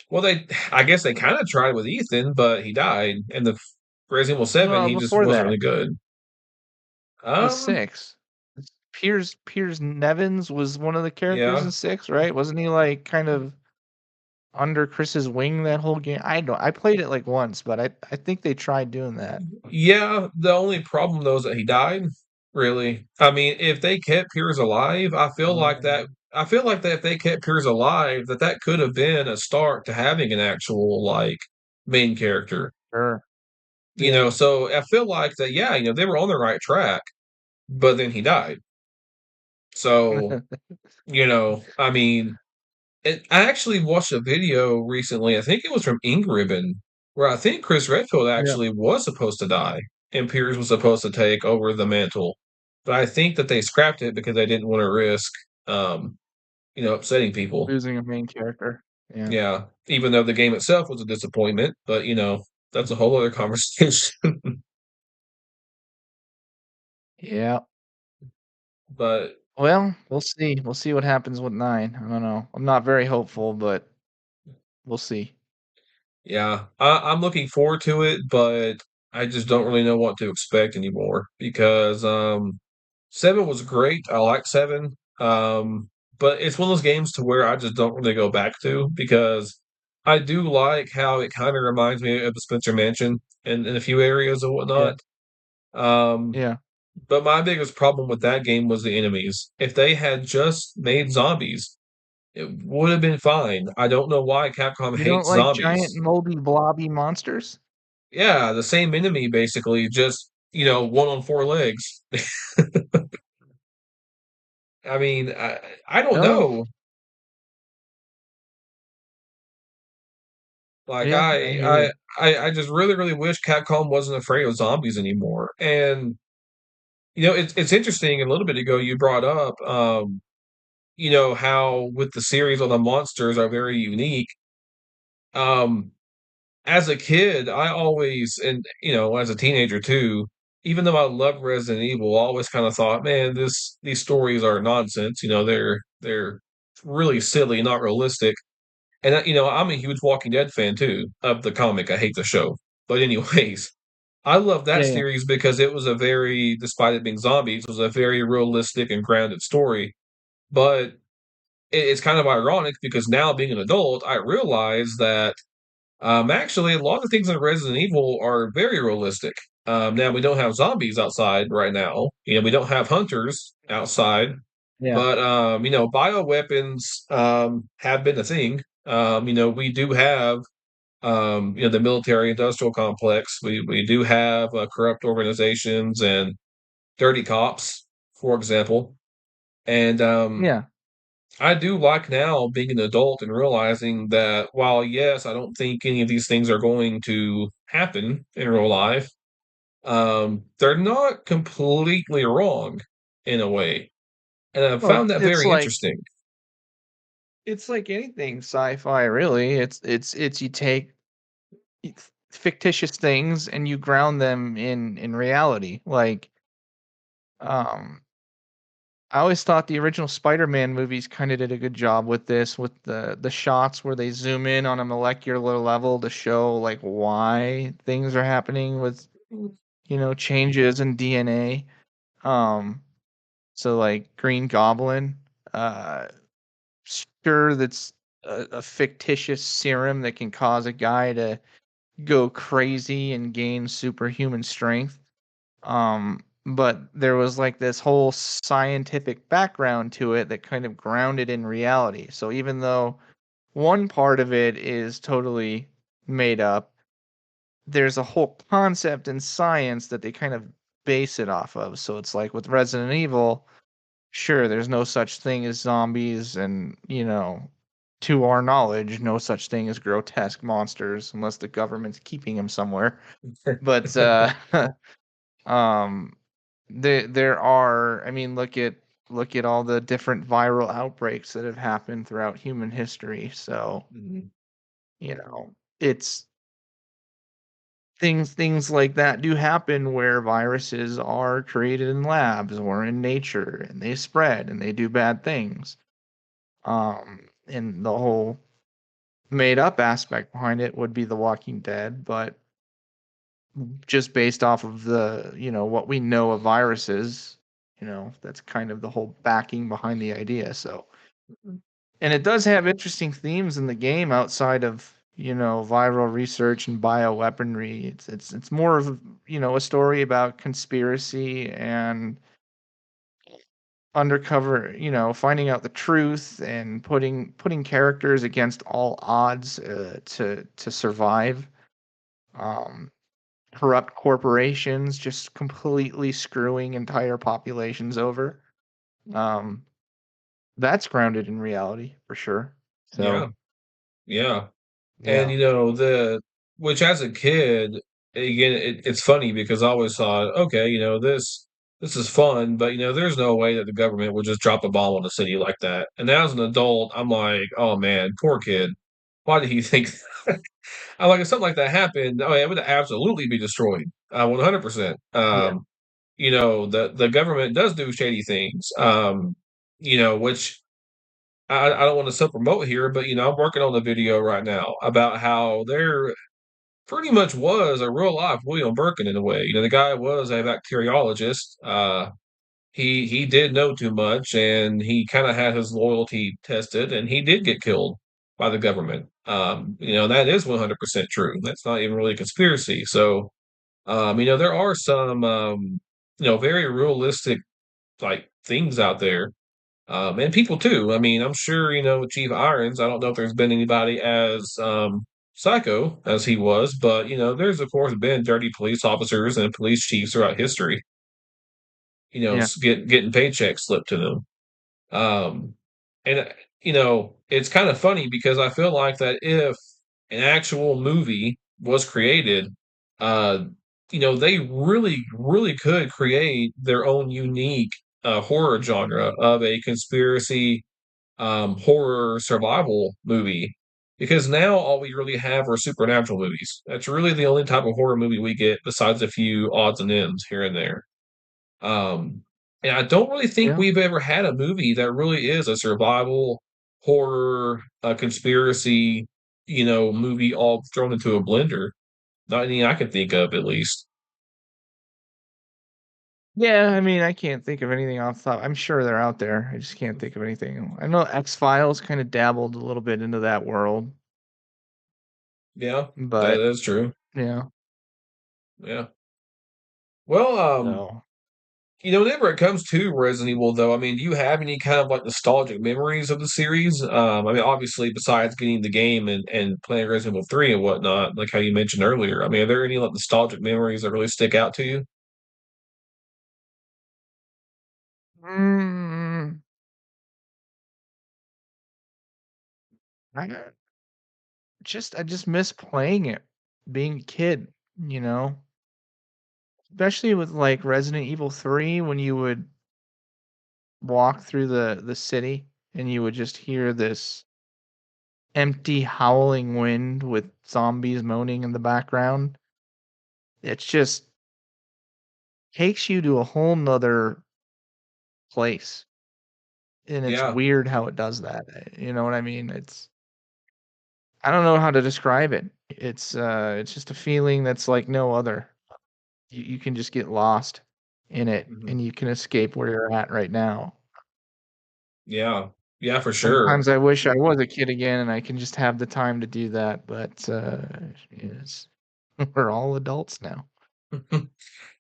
Well, I guess they kind of tried with Ethan, but he died, and the Resident Evil 7, No, he just before wasn't that. really good. Was Um, 6. Piers Nevins was one of the characters in yeah. 6, right? Wasn't he, like, kind of under Chris's wing that whole game? I played it, like, once, but I think they tried doing that. Yeah, the only problem though is that he died, really. I mean, if they kept Piers alive, Um, I feel like that if they kept Piers alive, that could have been a start to having an actual like main character. sure. Yeah. So I feel like that, yeah, they were on the right track, but then he died. So, I mean, I actually watched a video recently. I think it was from Ink Ribbon, where I think Chris Redfield Yeah. actually was supposed to die, and Piers was supposed to take over the mantle. But I think that they scrapped it because they didn't want to risk, upsetting people. Losing a main character. Yeah. Yeah, even though the game itself was a disappointment, but that's a whole other conversation. Yeah. But Well, we'll see. We'll see what happens with 9. I don't know. I'm not very hopeful, but we'll see. yeah, I'm looking forward to it, but I just don't really know what to expect anymore because 7 was great. I like 7. but it's one of those games to where I just don't really go back to because I do like how it kind of reminds me of the Spencer Mansion in a few areas and Yeah, whatnot. Um, yeah. but my biggest problem with that game was the enemies. If they had just made zombies, it would have been fine. I don't know why Capcom You don't hates like giant, zombies. moldy, blobby monsters? Yeah, the same enemy basically, just one on four legs. I mean, I don't No. know. Like Yeah, I hear you. I just really, really wish Capcom wasn't afraid of zombies anymore. And it's interesting. A little bit ago, you brought up, how with the series on the monsters are very unique. Um, as a kid, I always, and as a teenager too, even though I loved Resident Evil, I always kind of thought, man, these stories are nonsense. They're really silly, not realistic. And I'm a huge Walking Dead fan too of the comic. I hate the show, but anyways, I love that Yeah, yeah. series because it was a very, despite it being zombies, it was a very realistic and grounded story. But it's kind of ironic because now being an adult, I realize that actually, a lot of things in Resident Evil are very realistic. Now we don't have zombies outside right now. We don't have hunters outside, Yeah, but bioweapons have been a thing. We do have the military industrial complex. We do have corrupt organizations and dirty cops, for example. And yeah. I do like now being an adult and realizing that while, yes, I don't think any of these things are going to happen in real life, they're not completely wrong in a way. And I Well, found that it's very like interesting. it's like anything sci-fi, really. It's you take fictitious things and you ground them in reality. Like, um, I always thought the original Spider-Man movies kind of did a good job with this, with the shots where they zoom in on a molecular level to show like why things are happening with changes in DNA. Um, so like Green Goblin, uh, sure that's a fictitious serum that can cause a guy to go crazy and gain superhuman strength. But there was like this whole scientific background to it that kind of grounded in reality. So even though one part of it is totally made up, there's a whole concept in science that they kind of base it off of. So it's like with Resident Evil, sure, there's no such thing as zombies, and, to our knowledge, no such thing as grotesque monsters unless the government's keeping them somewhere. But um, there are. I mean, look at all the different viral outbreaks that have happened throughout human history. So Mhm. it's things like that do happen where viruses are created in labs or in nature, and they spread and they do bad things. And the whole made up aspect behind it would be The Walking Dead, but just based off of what we know of viruses, that's kind of the whole backing behind the idea. So, and it does have interesting themes in the game outside of, viral research and bioweaponry. It's more of, a story about conspiracy and undercover, finding out the truth and putting characters against all odds to survive. Um, Corrupt corporations just completely screwing entire populations over. Um, that's grounded in reality for sure. Yeah, So yeah. And yeah, the which as a kid, again, it's funny because I always thought, okay, this is fun, but there's no way that the government would just drop a bomb on a city like that. And now as an adult, I'm like, oh man, poor kid. Why did he think I'm like, if something like that happened, oh yeah, it would absolutely be destroyed. 100%. yeah, The government does do shady things. Which I don't want to self promote here, but I'm working on a video right now about how there pretty much was a real life William Birkin in a way. The guy was a bacteriologist, he did know too much, and he kind of had his loyalty tested, and he did get killed by the government. That is 100% true. That's not even really a conspiracy. So, there are some very realistic like things out there, and people too. I mean, I'm sure Chief Irons. I don't know if there's been anybody as psycho as he was, but there's of course been dirty police officers and police chiefs throughout history. Yeah. Getting paychecks slipped to them. Um, and it's kind of funny because I feel like that if an actual movie was created, uh, they really, really could create their own unique horror genre of a conspiracy horror survival movie. Because now all we really have are supernatural movies. That's really the only type of horror movie we get, besides a few odds and ends here and there. Um, and I don't really think Yeah. we've ever had a movie that really is a survival horror, conspiracy, movie all thrown into a blender. Not any I can think of, at least. Yeah, I mean, I can't think of anything off the top. I'm sure they're out there. I just can't think of anything. I know X-Files kinda dabbled a little bit into that world, Yeah, that but is true. yeah. Yeah. Well, So whenever it comes to Resident Evil, though, I mean, do you have any kind of like nostalgic memories of the series? I mean, obviously, besides getting the game and playing Resident Evil 3 and whatnot, like how you mentioned earlier, I mean, are there any like nostalgic memories that really stick out to you? mm, I I just miss playing it, being a kid, you know? Especially with, like, Resident Evil 3 when you would walk through the city and you would just hear this empty howling wind with zombies moaning in the background. It's just takes you to a whole 'nother place, and it's Yeah. weird how it does that, you know what I mean? I don't know how to describe it. It's just a feeling that's like no other. You can just get lost in it, Mhm. and you can escape where you're at right now. Yeah. Yeah, for sure. Sometimes I wish I was a kid again and I can just have the time to do that, but, yes, we're all adults now.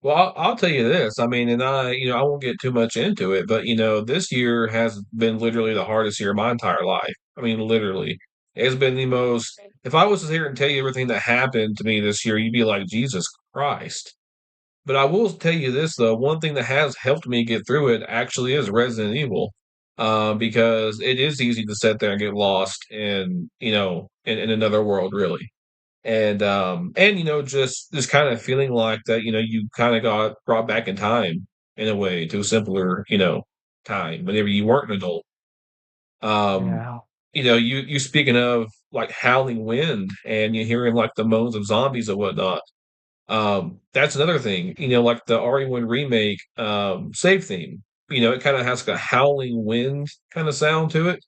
Well, I'll tell you this. I mean, and I won't get too much into it, but this year has been literally the hardest year of my entire life. I mean, literally, it's been the most. If I was to sit here and tell you everything that happened to me this year, you'd be like, Jesus Christ. But I will tell you this though, one thing that has helped me get through it actually is Resident Evil, because it is easy to sit there and get lost in another world, really. And just kind of feeling like that, you kind of got brought back in time in a way to a simpler, time whenever you weren't an adult. Um, Yeah. you speaking of like howling wind and you hearing like the moans of zombies and whatnot. That's another thing, like the RE1 remake save theme. It kind of has like a howling wind kind of sound to it.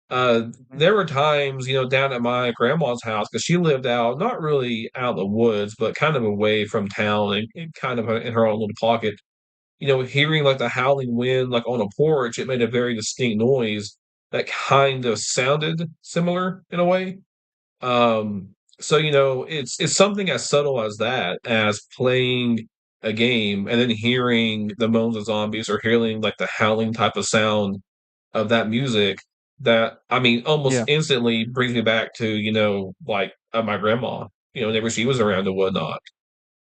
Mhm. There were times, down at my grandma's house because she lived out, not really out in the woods, but kind of away from town and kind of in her own little pocket. Hearing like the howling wind, like on a porch, it made a very distinct noise that kind of sounded similar in a way. So it's something as subtle as that, as playing a game and then hearing the moans of zombies or hearing like the howling type of sound of that music that I mean almost Yeah, instantly brings me back to, like my grandma, whenever she was around and whatnot.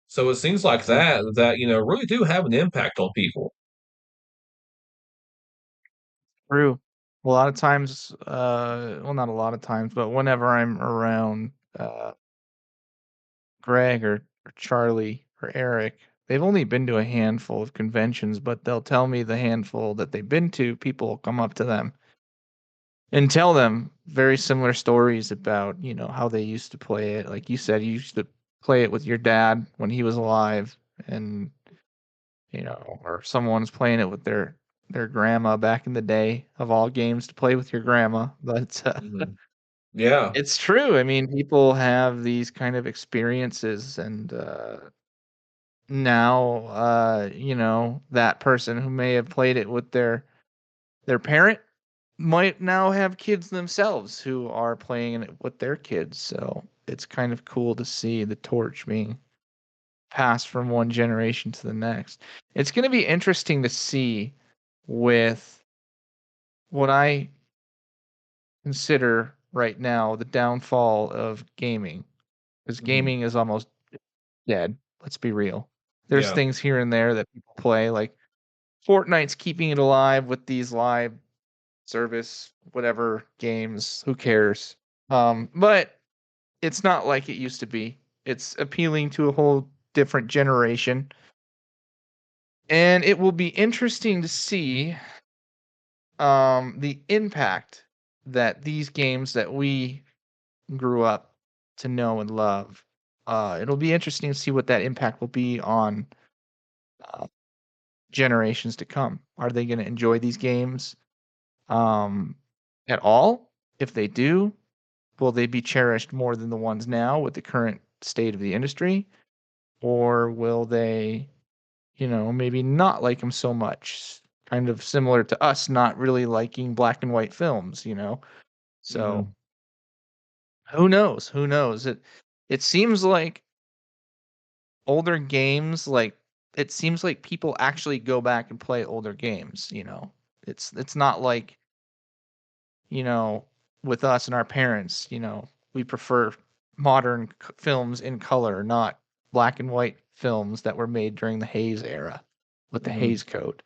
So it's things like that exactly. that, really do have an impact on people. True. A lot of times, well, not a lot of times, but whenever I'm around, Greg or Charlie or Eric, they've only been to a handful of conventions, but they'll tell me the handful that they've been to, people will come up to them and tell them very similar stories about, how they used to play it. Like you said, you used to play it with your dad when he was alive and, or someone's playing it with their grandma back in the day of all games to play with your grandma. But Mhm. Yeah. it's true. I mean, people have these kind of experiences and now, that person who may have played it with their parent might now have kids themselves who are playing it with their kids. So it's kind of cool to see the torch being passed from one generation to the next. It's going to be interesting to see with what I consider right now the downfall of gaming, because Mhm. gaming is almost dead. Let's be real. There's Yeah. things here and there that people play, like Fortnite's keeping it alive with these live service, whatever games. Who cares? But it's not like it used to be. It's appealing to a whole different generation. And it will be interesting to see the impact that these games that we grew up to know and love. It'll be interesting to see what that impact will be on uh, generations to come. Are they going to enjoy these games um, at all? If they do, will they be cherished more than the ones now with the current state of the industry? Or will they, maybe not like them so much? Kind of similar to us not really liking black and white films. So Mhm. who knows? Who knows? It seems like older games, like it seems like people actually go back and play older games. It's not like, you know, with us and our parents, we prefer modern films in color, not black and white films that were made during the Hays era with the Mhm. Hays Code.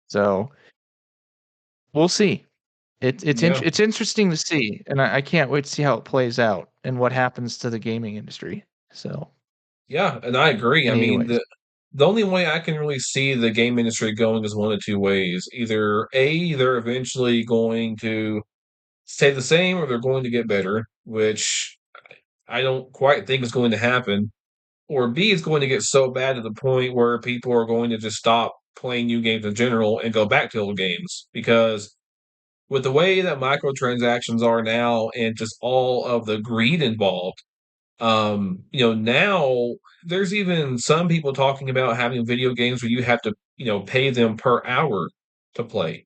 So we'll see. Yeah. It's interesting to see, and I can't wait to see how it plays out and what happens to the gaming industry. So, Yeah, and I agree. I mean, anyways, the only way I can really see the game industry going is one of two ways. Either A, they're eventually going to stay the same or they're going to get better, which I don't quite think is going to happen. Or B, it's going to get so bad to the point where people are going to just stop playing new games in general and go back to old games. Because with the way that microtransactions are now and just all of the greed involved, now there's even some people talking about having video games where you have to, pay them per hour to play.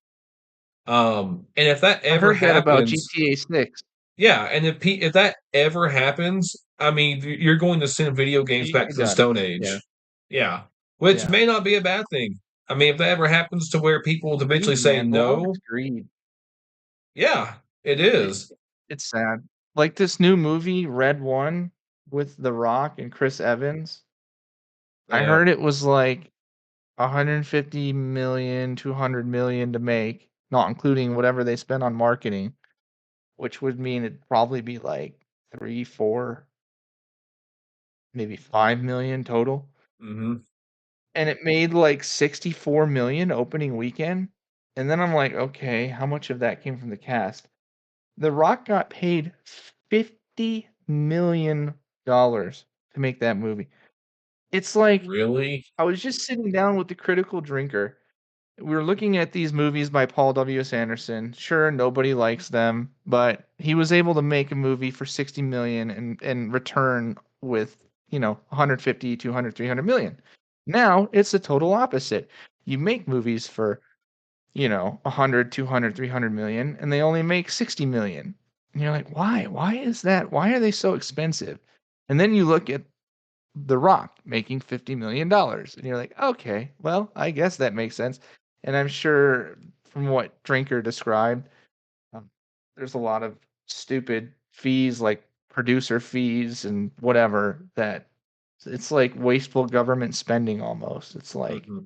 And if that I ever heard that about happens, GTA 6. yeah, and if that ever happens, I mean, you're going to send video games back You to the got it. Stone Yeah, Age. Yeah, which yeah. may not be a bad thing. I mean, if that ever happens to where people will eventually Greed, say man. A lot of it's no, greed. yeah, it It, is. it's sad. Like this new movie, Red One, with The Rock and Chris Evans. I Yeah. heard it was like 150 million, 200 million to make, not including whatever they spend on marketing, which would mean it'd probably be like 3, 4, maybe 5 million total. Hmm. And it made like 64 million opening weekend. And then I'm like, okay, how much of that came from the cast? The Rock got paid $50 million to make that movie. It's like Really? I was just sitting down with the critical drinker. We were looking at these movies by Paul W.S. Anderson. Sure, nobody likes them, but he was able to make a movie for 60 million and return with, 150, 200, 300 million. Now it's the total opposite. You make movies for 100, 200, 300 million, and they only make 60 million. And you're like, why? Why is that? Why are they so expensive? And then you look at The Rock making $50 million, and you're like, okay, well, I guess that makes sense. And I'm sure from what Drinker described, um, there's a lot of stupid fees like producer fees and whatever that it's like wasteful government spending almost. It's like, Hmm.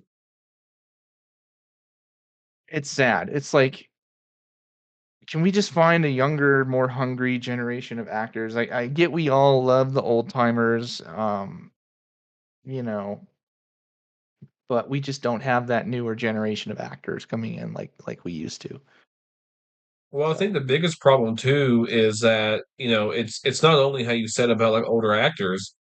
it's sad. It's like, can we just find a younger, more hungry generation of actors? I get we all love the old timers, you know, but we just don't have that newer generation of actors coming in like we used to. Well, I think So the biggest problem too is that, it's not only how you said about like older actors,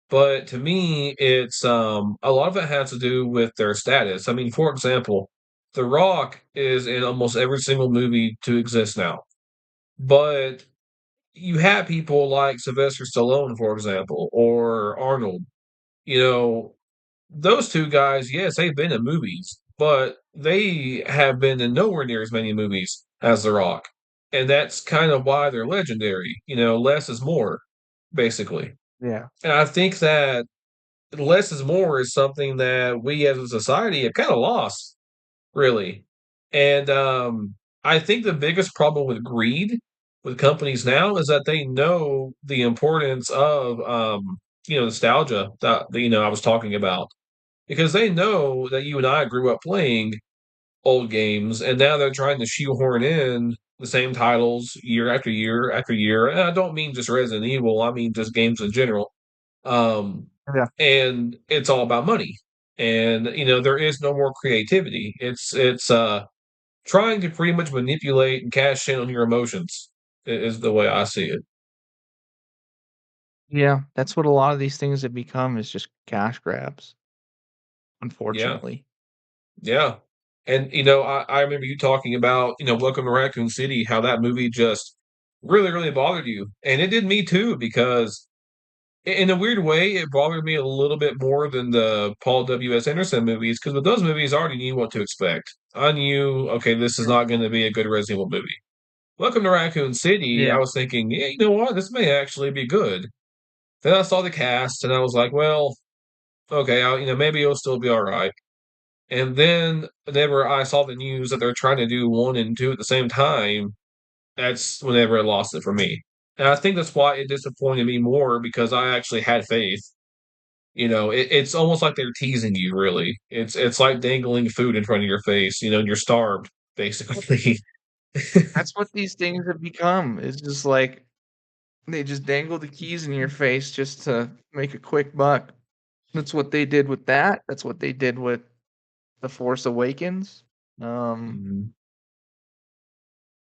but to me, it's a lot of it has to do with their status. I mean, for example, The Rock is in almost every single movie to exist now. But you have people like Sylvester Stallone, for example, or Arnold, you know, those two guys, yes, they've been in movies, but they have been in nowhere near as many movies as The Rock. And that's kind of why they're legendary. Less is more, basically. Yeah. And I think that less is more is something that we as a society have kind of lost, really. And I think the biggest problem with greed with companies now is that they know the importance of nostalgia that I was talking about, because they know that you and I grew up playing old games, and now they're trying to shoehorn in the same titles year after year after year. And I don't mean just Resident Evil, I mean just games in general. Um, Yeah. and it's all about money. And there is no more creativity. It's trying to pretty much manipulate and cash in on your emotions is the way I see it. Yeah, that's what a lot of these things have become is just cash grabs, Yeah. unfortunately. Yeah. And I remember you talking about, Welcome to Raccoon City, how that movie just really, really bothered you. And it did me too, because in a weird way, it bothered me a little bit more than the Paul W.S. Anderson movies, because with those movies, I already knew what to expect. I knew, okay, this is Yeah. not going to be a good Resident Evil movie. Welcome to Raccoon City, I Yeah. was thinking, yeah, you know what? This may actually be good. Then I saw the cast and I was like, well, okay, maybe it'll still be all right. And then whenever I saw the news that they're trying to do one and two at the same time, that's whenever it lost it for me. And I think that's why it disappointed me more, because I actually had faith. It's almost like they're teasing you, really. It's like dangling food in front of your face, and you're starved, basically. That's what these things have become. It's just like they just dangle the keys in your face just to make a quick buck. That's what they did with that. That's what they did with The Force Awakens. Um,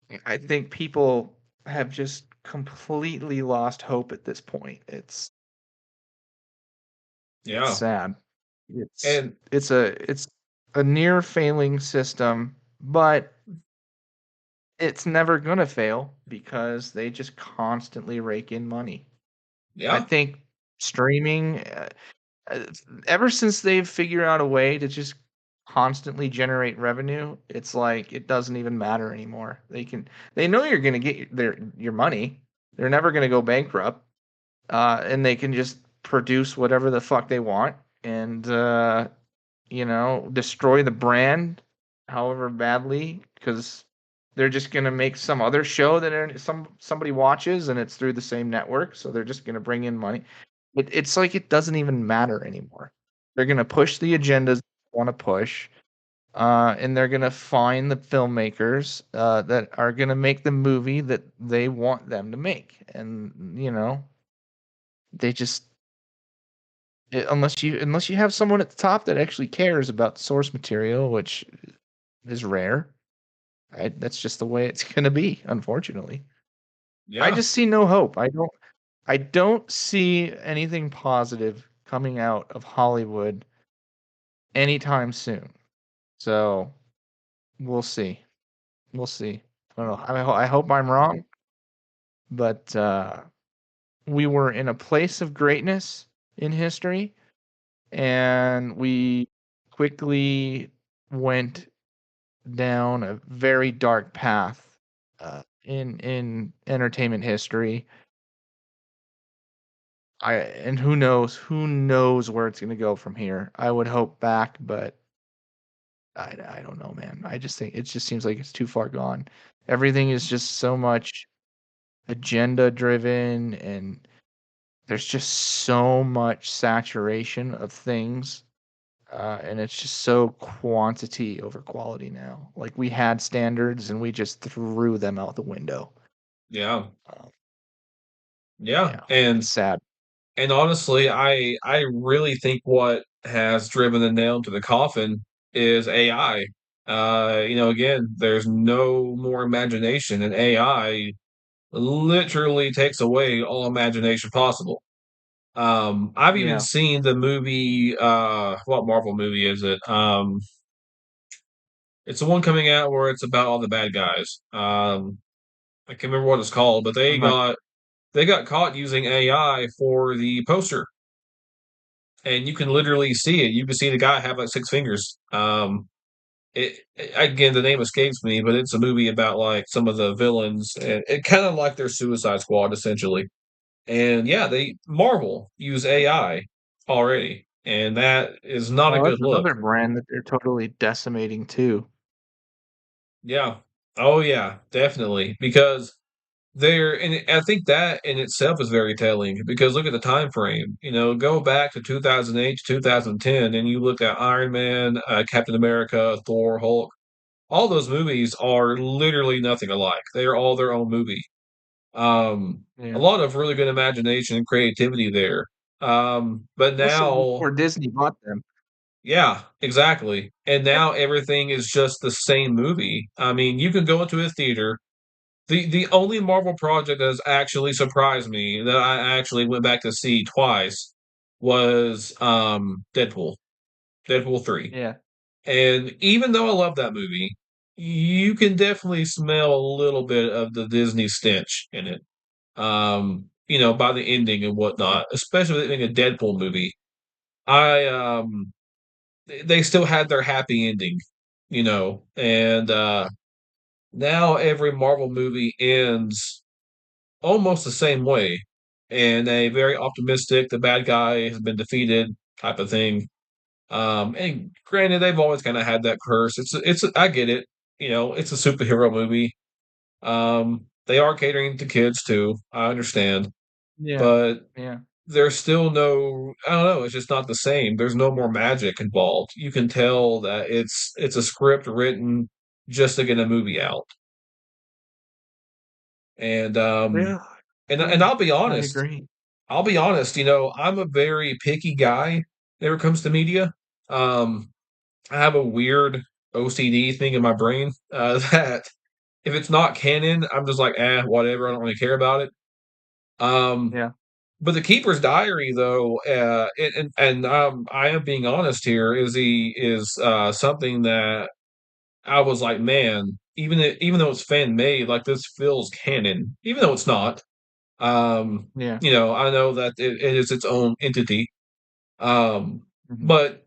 Mhm. I think people have just completely lost hope at this point. It's Yeah. sad. It's And it's a near failing system, but it's never gonna fail because they just constantly rake in money. I yeah, think streaming, uh, ever since they've figured out a way to just constantly generate revenue, it's like it doesn't even matter anymore. They know you're gonna get your money. They're never gonna go bankrupt, and they can just produce whatever the fuck they want and destroy the brand however badly because they're just gonna make some other show that somebody watches and it's through the same network, so they're just gonna bring in money. It's like it doesn't even matter anymore. They're gonna push the agendas they want to push, and they're gonna find the filmmakers that are gonna make the movie that they want them to make, and they just unless you have someone at the top that actually cares about the source material, which is rare. That's just the way it's gonna be, unfortunately. I yeah, just see no hope. I don't see anything positive coming out of Hollywood anytime soon. So we'll see. We'll see. I don't know. I hope I'm wrong, but we were in a place of greatness in history, and we quickly went down a very dark path in entertainment history. And who knows where it's gonna go from here. I would hope back, but I don't know, man. I just think it just seems like it's too far gone. Everything is just so much agenda driven, and there's just so much saturation of things, and it's just so quantity over quality now. Like we had standards and we just threw them out the window. yeah, Uh, yeah. yeah, And it's sad. and honestly, I really think what has driven the nail to the coffin is AI. Again, there's no more imagination, and AI literally takes away all imagination possible. I've even Yeah, seen the movie. What Marvel movie is it? It's the one coming out where it's about all the bad guys. I can't remember what it's called, but I'm not. they got caught using AI for the poster. and you can literally see it. You can see the guy have like 6 fingers. Again, the name escapes me, but it's a movie about like some of the villains, and it kind of like their Suicide Squad essentially. And yeah, they Marvel use AI already, and that is not a Well, good that's look. another brand that they're totally decimating too. Yeah. Oh yeah, definitely. Because they're and I think that in itself is very telling because look at the time frame. Go back to 2008 to 2010 and you look at Iron Man, Captain America, Thor, Hulk. All those movies are literally nothing alike. They are all their own movie. A Yeah. lot of really good imagination and creativity there. But This is now before Disney bought them. yeah, exactly. And now everything is just the same movie. I mean, you can go into a theater. The only Marvel project that has actually surprised me that I actually went back to see twice was Deadpool. Deadpool 3. Yeah. And even though I love that movie, you can definitely smell a little bit of the Disney stench in it. By the ending and whatnot, especially with it being a Deadpool movie. I they still had their happy ending, and now every Marvel movie ends almost the same way, and a very optimistic, the bad guy has been defeated type of thing. And granted, they've always kind of had that curse. I get it. It's a superhero movie. They are catering to kids too. I understand, Yeah. but Yeah. there's still no. I don't know. It's just not the same. There's no more magic involved. You can tell that it's a script written just to get a movie out. And Yeah. and I'll be I honest. agree. I'll be honest. I'm a very picky guy when it comes to media. Um, I have a weird OCD thing in my brain that if it's not canon, I'm just like, whatever. I don't really care about it. Um, Yeah. but the Keeper's Diary, though, I am being honest here, is something that I was like, man, even though it's fan made, like this feels canon, even though it's not. Yeah. I know that it is its own entity. Um, Mhm. but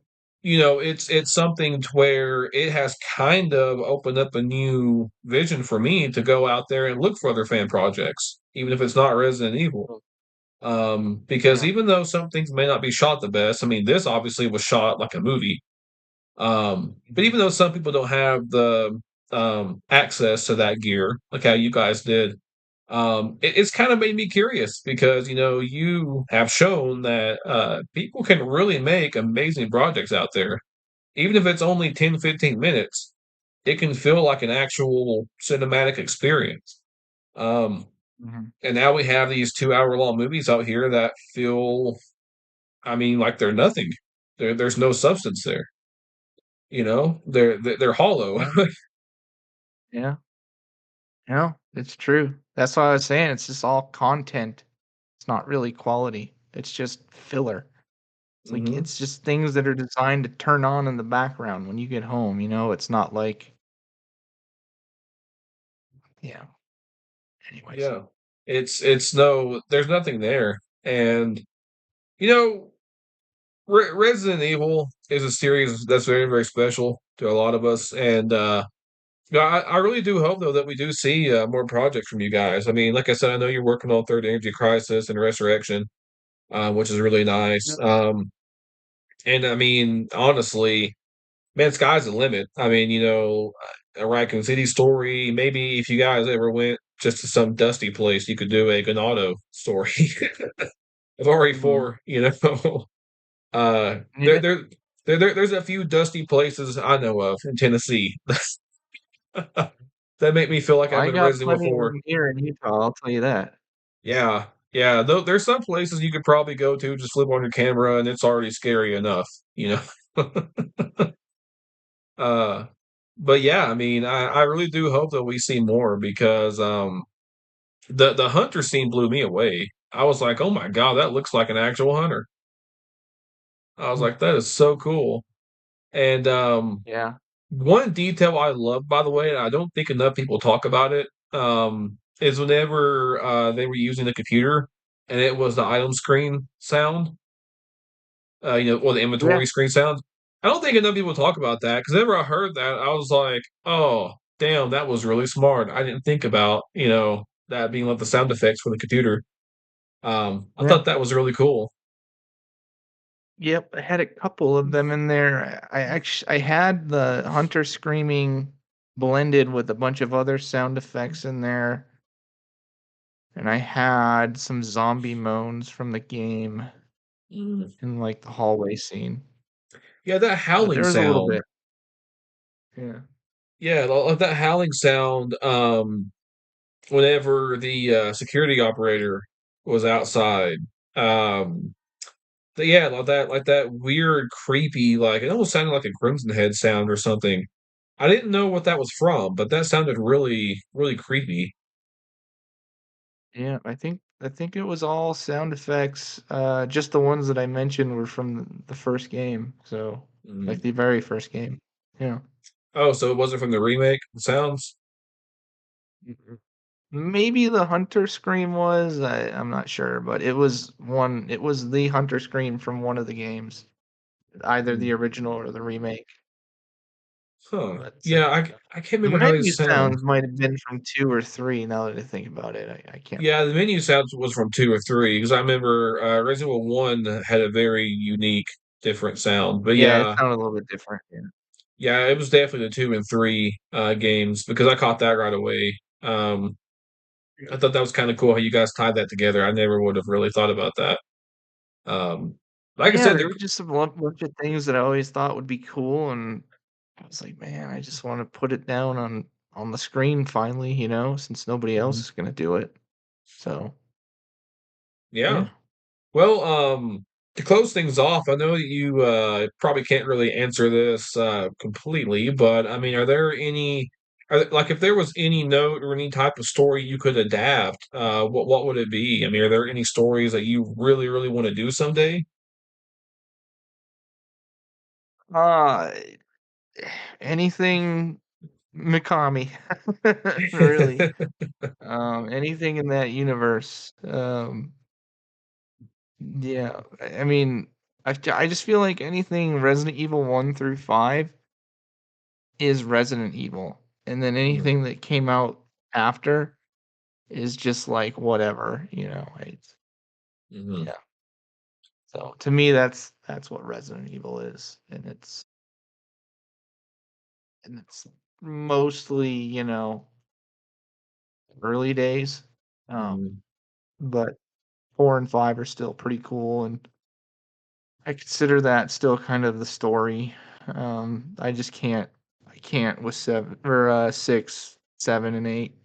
it's something to where it has kind of opened up a new vision for me to go out there and look for other fan projects, even if it's not Resident Evil. Cool. Because Yeah. even though some things may not be shot the best, I mean, this obviously was shot like a movie. But Mhm. even though some people don't have the access to that gear, like how you guys did, it's kind of made me curious because you have shown that people can really make amazing projects out there, even if it's only 10, 15 minutes. It can feel like an actual cinematic experience. Um, Mhm. and now we have these 2 hour long movies out here that feel, I mean, like they're nothing. There's no substance there. They're hollow. Yeah. Yeah. Yeah. It's true. That's why I was saying it's just all content. It's not really quality. It's just filler. It's like Hmm. it's just things that are designed to turn on in the background when you get home, it's not like yeah. Anyways. Yeah, it's no, there's nothing there, and you know, Resident Evil is a series that's very very special to a lot of us, and yeah, I really do hope though that we do see more projects from you guys. I mean, like I said, I know you're working on Third Energy Crisis and Resurrection, which is really nice. Yep. And I mean, honestly, man, sky's the limit. I mean, a Raccoon City story. Maybe if you guys ever went just to some dusty place, you could do a Ganado story of Mhm. RE4. Uh, there, Yeah. there, there's a few dusty places I know of in Tennessee that make me feel like I'm I in got Resident Evil plenty of 4. them here in Utah, I'll tell you that. Yeah, yeah. Though there's some places you could probably go to, just flip on your camera, and it's already scary enough. You know. uh, but yeah, I mean, I really do hope that we see more because the hunter scene blew me away. I was like, oh my god, that looks like an actual hunter. I was Mm. like, that is so cool. And Yeah. one detail I love, by the way, and I don't think enough people talk about it, is whenever they were using the computer and it was the item screen sound. or the Yeah, inventory screen sound. I don't think enough people talk about that because whenever I heard that, I was like, "Oh, damn, that was really smart." I didn't think about that being like the sound effects for the computer. I yeah. thought that was really cool. Yep, I had a couple of them in there. I had the hunter screaming blended with a bunch of other sound effects in there, and I had some zombie moans from the game Mm. in like the hallway scene. Yeah, that But howling there was a little sound. bit. Yeah. Yeah, like that howling sound. Whenever the security operator was outside. Um, yeah, like that weird, creepy, like it almost sounded like a Crimson Head sound or something. I didn't know what that was from, but that sounded really, really creepy. Yeah, I think it was all sound effects. Just the ones that I mentioned were from the first game, so like Mm. the very first game. Yeah. Oh, so it wasn't from the remake? The sounds? Mhm. Maybe the hunter scream was, I'm not sure, but it was the hunter scream from one of the games, either the Mm. original or the remake. Huh. But Yeah, I can't the remember how they menu sound. sounds might have been from 2 or 3 now that I think about it. I can't Yeah, the remember. menu sounds was from two or three because I remember Resident Evil 1 had a very unique, different sound. But Yeah, it yeah, sounded a little bit different. Yeah. yeah, it was definitely the two and three games because I caught that right away. I thought that was kind of cool how you guys tied that together. I never would have really thought about that. Um, like I Yeah, said, there were just a bunch of things that I always thought would be cool, and I was like, "Man, I just wanna put it down on the screen finally, since nobody else Mhm. is gonna do it." So, Yeah. yeah. Well, to close things off, I know that you probably can't really answer this completely, but I mean, are there any, like, if there was any note or any type of story you could adapt, what would it be? I mean, are there any stories that you really, really want to do someday? Uh, anything Mikami, really. Anything in that universe. Yeah, I mean, I just feel like anything Resident Evil 1 through 5 is Resident Evil, and then Mm, anything that came out after is just like whatever, it's mhm, yeah. So to me, that's what Resident Evil is, and it's mostly, early days. Um, mhm, but 4 and 5 are still pretty cool, and I consider that still kind of the story. I just I can't with 7 or 6, 7, and 8.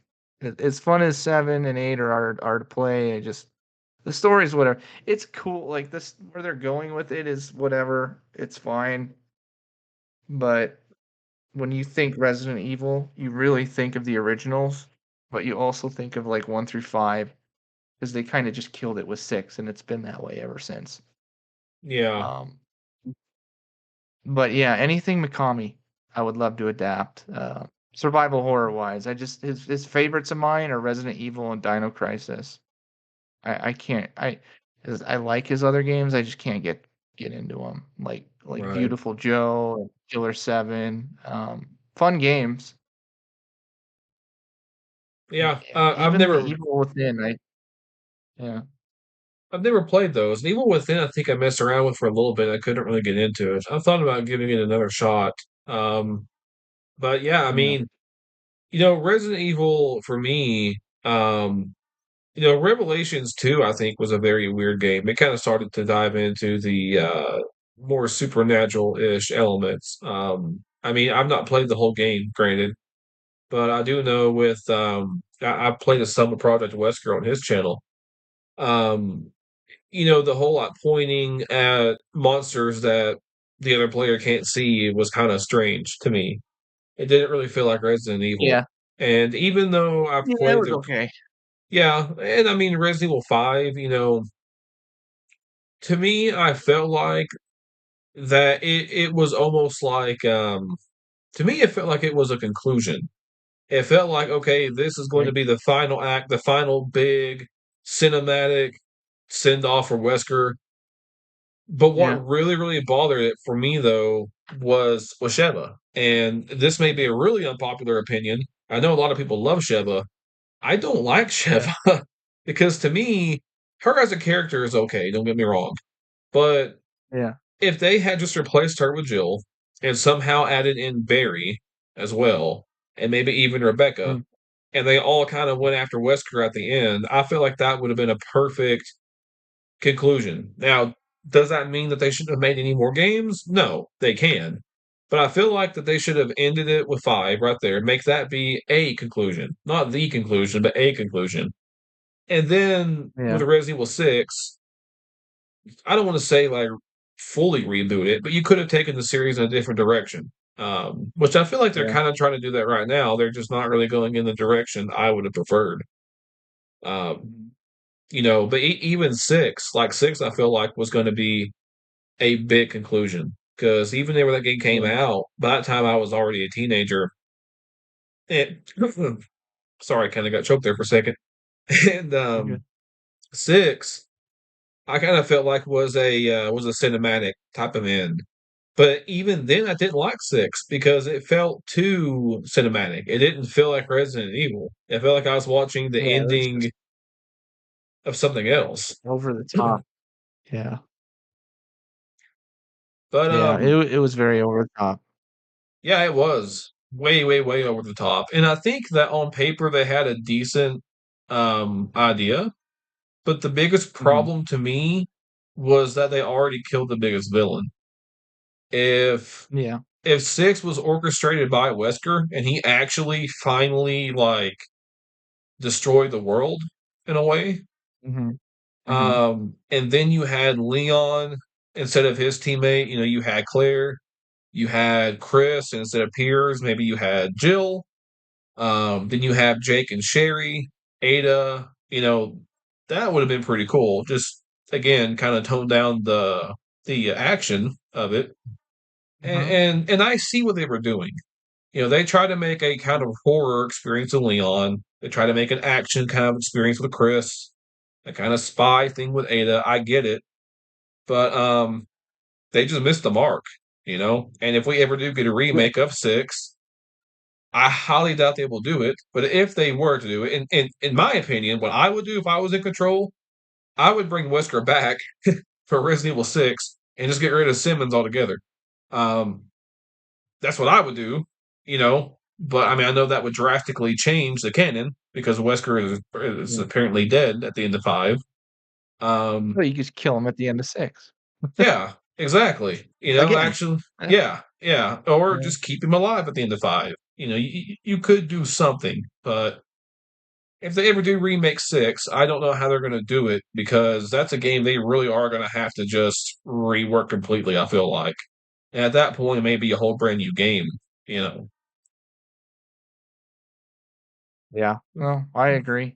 As fun as 7 and 8 are to play, the story's whatever. It's cool. Like this, where they're going with it is whatever. It's fine. But when you think Resident Evil, you really think of the originals, but you also think of like 1 through 5 because they kind of just killed it with 6, and it's been that way ever since. yeah, Um, but yeah, anything Mikami, I would love to adapt. Survival horror wise, his favorites of mine are Resident Evil and Dino Crisis. I can't I like his other games. I just can't get into them. Like right. Beautiful Joe and Killer 7. Fun games. Yeah, I've Even the never Evil Within. Yeah. I've never played those. And even within, I think I messed around with for a little bit. I couldn't really get into it. I thought about giving it another shot. But yeah, I Yeah. mean, Resident Evil for me, Revelations 2, I think, was a very weird game. It kind of started to dive into the more supernatural-ish elements. I mean, I've not played the whole game, granted, but I do know with I played a Summer Project Wesker on his channel. Um, the whole lot pointing at monsters that the other player can't see was kind of strange to me. It didn't really feel like Resident Evil. Yeah. And even though I've Yeah, it played was the okay. yeah, and I mean Resident Evil 5, to me I felt like that it was almost like to me it felt like it was a conclusion. It felt like okay, this is going to Right. be the final act, the final big cinematic send off for Wesker. But Yeah. what really, really bothered it for me though was Sheva. And this may be a really unpopular opinion. I know a lot of people love Sheva. I don't like Yeah. Sheva because to me, her as a character is okay, don't get me wrong. But Yeah. if they had just replaced her with Jill and somehow added in Barry as well, and maybe even Rebecca, Mm. and they all kind of went after Wesker at the end, I feel like that would have been a perfect conclusion. Now, does that mean that they shouldn't have made any more games? No, they can. But I feel like that they should have ended it with 5 right there. Make that be a conclusion. Not the conclusion, but a conclusion. And then with Yeah. Resident Evil 6, I don't want to say like fully reboot it, but you could have taken the series in a different direction. Which I feel like they're Yeah. kind of trying to do that right now. They're just not really going in the direction I would have preferred. Um, Mhm. but even 6, like 6, I feel like was going to be a big conclusion because even when that game came Yeah. out, by that time I was already a teenager. And sorry, kind of got choked there for a second. And You're good. 6, I kind of felt like was a cinematic type of end. But even then, I didn't like 6 because it felt too cinematic. It didn't feel like Resident Evil. It felt like I was watching the Yeah, that's ending just of something else. over the top. Yeah. But Yeah, it was very over the top. yeah, it was way, way, way over the top. And I think that on paper they had a decent idea, but the biggest Mhm. problem to me was that they already killed the biggest villain. If Yeah. if 6 was orchestrated by Wesker and he actually finally like destroyed the world in a way, Mhm. Mhm. and then you had Leon instead of his teammate, you had Claire, you had Chris instead of Piers, maybe you had Jill. Then you have Jake and Sherry, Ada. That would have been pretty cool. Just again, kind of tone down the action of it, and, Mhm. and I see what they were doing. They try to make a kind of horror experience with Leon. They try to make an action kind of experience with Chris, a kind of spy thing with Ada. I get it, but they just missed the mark. And if we ever do get a Yeah. remake of 6, I highly doubt they will do it, but if they were to do it, in my opinion, what I would do if I was in control, I would bring Wesker back for Resident Evil 6 and just get rid of Simmons altogether. Um, that's what I would do, but I mean, I know that would drastically change the canon because Wesker is Yeah. apparently dead at the end of 5. Um, Well, you just kill him at the end of 6. yeah, exactly. Again. Actually, Eh, yeah, yeah, or yeah. just keep him alive at the end of 5. You could do something, but if they ever do remake 6, I don't know how they're going to do it because that's a game they really are going to have to just rework completely, I feel like. And at that point, it may be a whole brand new game, you know. Yeah. No, I agree.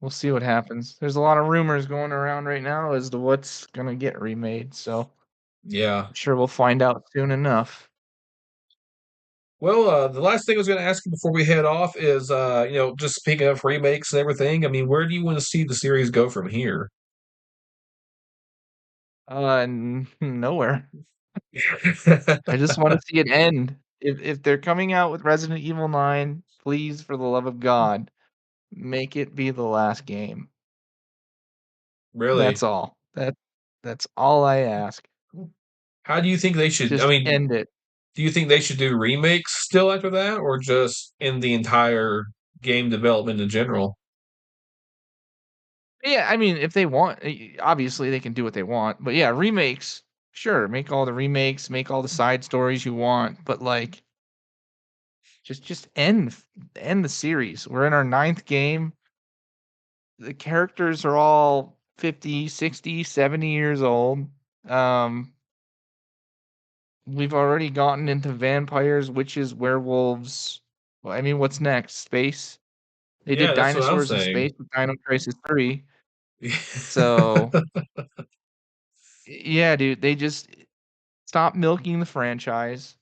We'll see what happens. There's a lot of rumors going around right now as to what's gonna get remade, so Yeah. I'm sure we'll find out soon enough. Well, the last thing I was going to ask you before we head off is, just speaking of remakes and everything, I mean, where do you want to see the series go from here? Nowhere. I just wanna see it end. If they're coming out with Resident Evil 9, please, for the love of God, make it be the last game. That's Really? all. That's all I ask. How do you think they should? I Just mean, end it. do you think they should do remakes still after that, or just in the entire game development in general? Yeah, I mean, if they want, obviously they can do what they want, but yeah, remakes, sure, make all the remakes, make all the side stories you want, but like, just end the series. We're in our ninth game. The characters are all 50, 60, 70 years old. Um, we've already gotten into vampires, witches, werewolves. Well, I mean, what's next? Space. They Yeah, did that's what I'm dinosaurs in saying. space with Dino Crisis 3. So, yeah, dude, they just stop milking the franchise.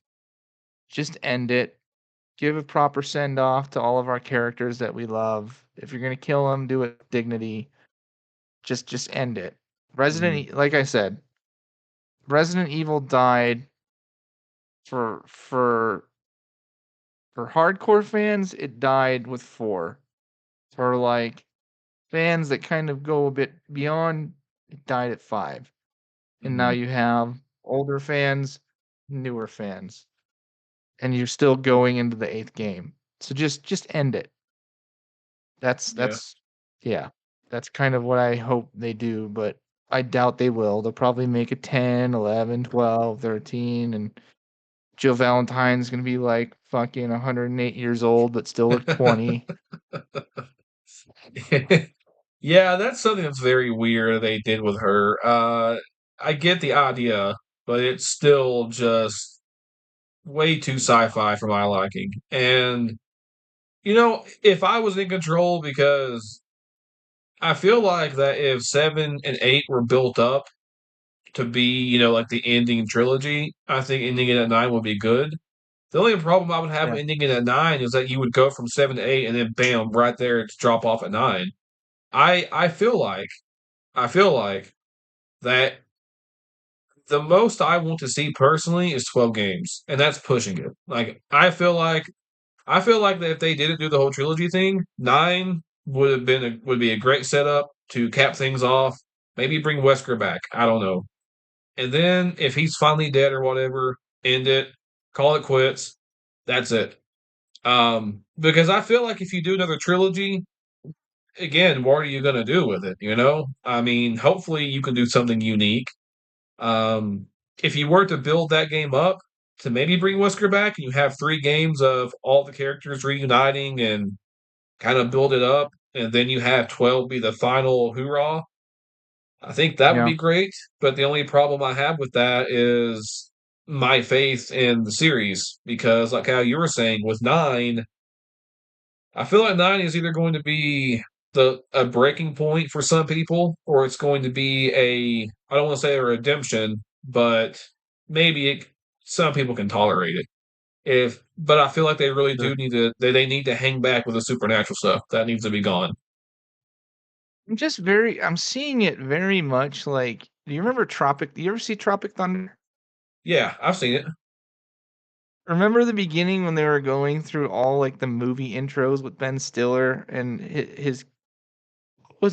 Just end it. Give a proper send off to all of our characters that we love. If you're gonna kill them, do it with dignity. Just end it. Mhm. Like I said, Resident Evil died for for hardcore fans, it died with 4. For, like, fans that kind of go a bit beyond, it died at 5. And now Mhm. you have older fans, newer fans, and you're still going into the 8th game. So just end it. Yeah. That's yeah. That's kind of what I hope they do, but I doubt they will. They'll probably make it 10, 11, 12, 13, and Jill Valentine's gonna be, like, fucking 108 years old, but still look 20. Yeah, that's something that's very weird they did with her. I get the idea, but it's still just way too sci-fi for my liking. And if I was in control, because I feel like that if 7 and 8 were built up to be, like the ending trilogy, I think ending it at 9 would be good. The only problem I would have Yeah, ending it at 9 is that you would go from 7 to 8 and then bam, right there it's drop off at 9. I feel like that the most I want to see personally is 12 games, and that's pushing it. Like I feel like that if they didn't do the whole trilogy thing, 9 would be a great setup to cap things off. Maybe bring Wesker back. I don't know. And then if he's finally dead or whatever, end it, call it quits. That's it. Because I feel like if you do another trilogy, again, what are you going to do with it? I mean, hopefully you can do something unique. Um, if you were to build that game up to maybe bring Wesker back, and you have 3 games of all the characters reuniting and kind of build it up, and then you have 12 be the final hoorah. I think that would yeah. be great. But the only problem I have with that is my faith in the series, because, like how you were saying, with 9, I feel like 9 is either going to be the a breaking point for some people, or it's going to be I don't want to say a redemption, but maybe some people can tolerate it. But I feel like they really Sure. do need to they need to hang back with the supernatural stuff. That needs to be gone. I'm seeing it very much like do you remember Tropic do you ever see Tropic Thunder? Yeah, I've seen it. Remember the beginning when they were going through all, like, the movie intros with Ben Stiller and his what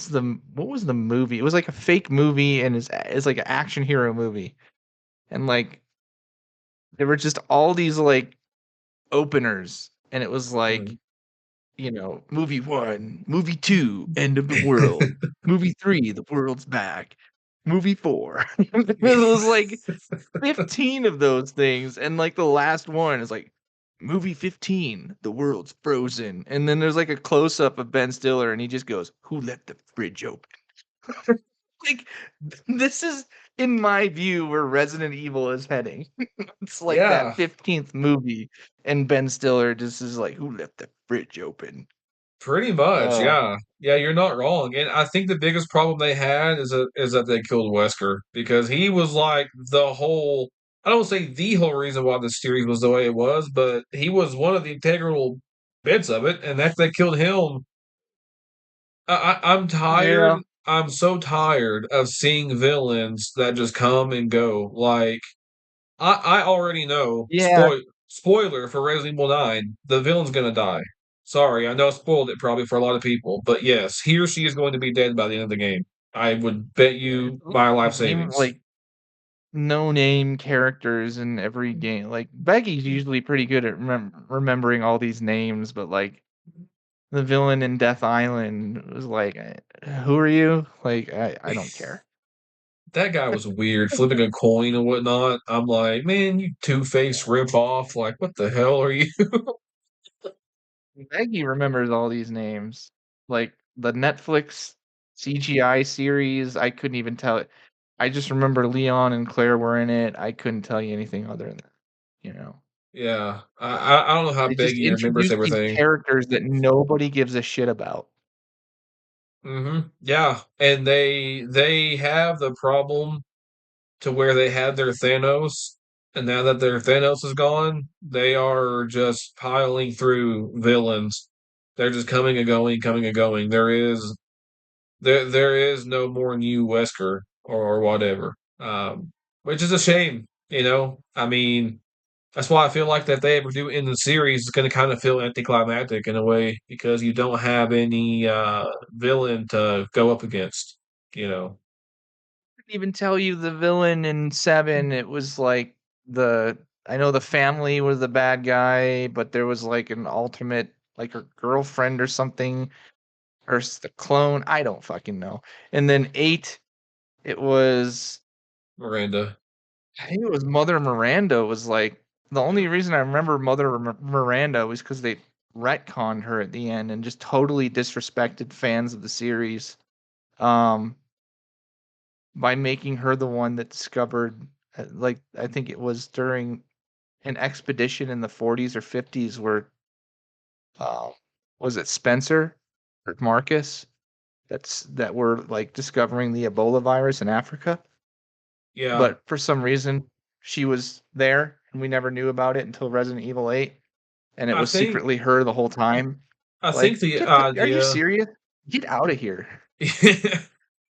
was the movie? It was like a fake movie and it's like an action hero movie, and, like, there were just all these, like, openers, and it was like, Mhm. movie 1, movie 2, end of the world, movie 3, the world's back, movie 4. It was like 15 of those things, and, like, the last one is, like, movie 15, the world's frozen, and then there's, like, a close-up of Ben Stiller, and he just goes, "Who left the fridge open?" Like, this is, in my view, where Resident Evil is heading. It's like that Yeah, 15th movie, and Ben Stiller just is like, "Who left the fridge open?" pretty much. Uh, Yeah, yeah, you're not wrong. And I think the biggest problem they had is that they killed Wesker, because he was like the whole. I don't say the whole reason why the series was the way it was, but he was one of the integral bits of it. And after they killed him, I'm tired. yeah. I'm so tired of seeing villains that just come and go. Like I already know. Yeah. Spoiler for Resident Evil 9: the villain's gonna die. Sorry, I know I spoiled it probably for a lot of people, but yes, he or she is going to be dead by the end of the game. I would bet you my life Even, savings. like, no-name characters in every game. Like, Becky's usually pretty good at remembering all these names, but, like, the villain in Death Island was like, who are you?" Like, I don't care. That guy was weird, flipping a coin and whatnot. I'm like, man, you two-faced rip off. Like, what the hell are you? Maggie remembers all these names. Like, the Netflix CGI series, I couldn't even tell it. I just remember Leon and Claire were in it. I couldn't tell you anything other than that, you know? Yeah, I don't know how They just Beggy remembers introduced these everything. characters that nobody gives a shit about. Yeah, and they have the problem to where they had their Thanos, and now that their Thanos is gone, they are just piling through villains. They're just coming and going, coming and going. There is no more new Wesker or whatever. which is a shame. I mean, that's why I feel like that if they ever do in the series, it's going to kind of feel anticlimactic in a way because you don't have any villain to go up against. You know, Even tell you the villain in 7, it was like the I know the family was the bad guy, but there was like an alternate, like her girlfriend or something, or the clone. I don't fucking know. And then 8, it was Miranda. I think it was Mother Miranda was like the only reason I remember Mother Miranda was because they retconned her at the end and just totally disrespected fans of the series. Um, by making her the one that discovered, like I think it was during an expedition in the 40s or 50s where um, was it Spencer or Marcus that were like discovering the Ebola virus in Africa, Yeah, but for some reason she was there and we never knew about it until Resident Evil 8, and it I was think secretly her the whole time. I think Like, the are you idea. serious? Get out of here.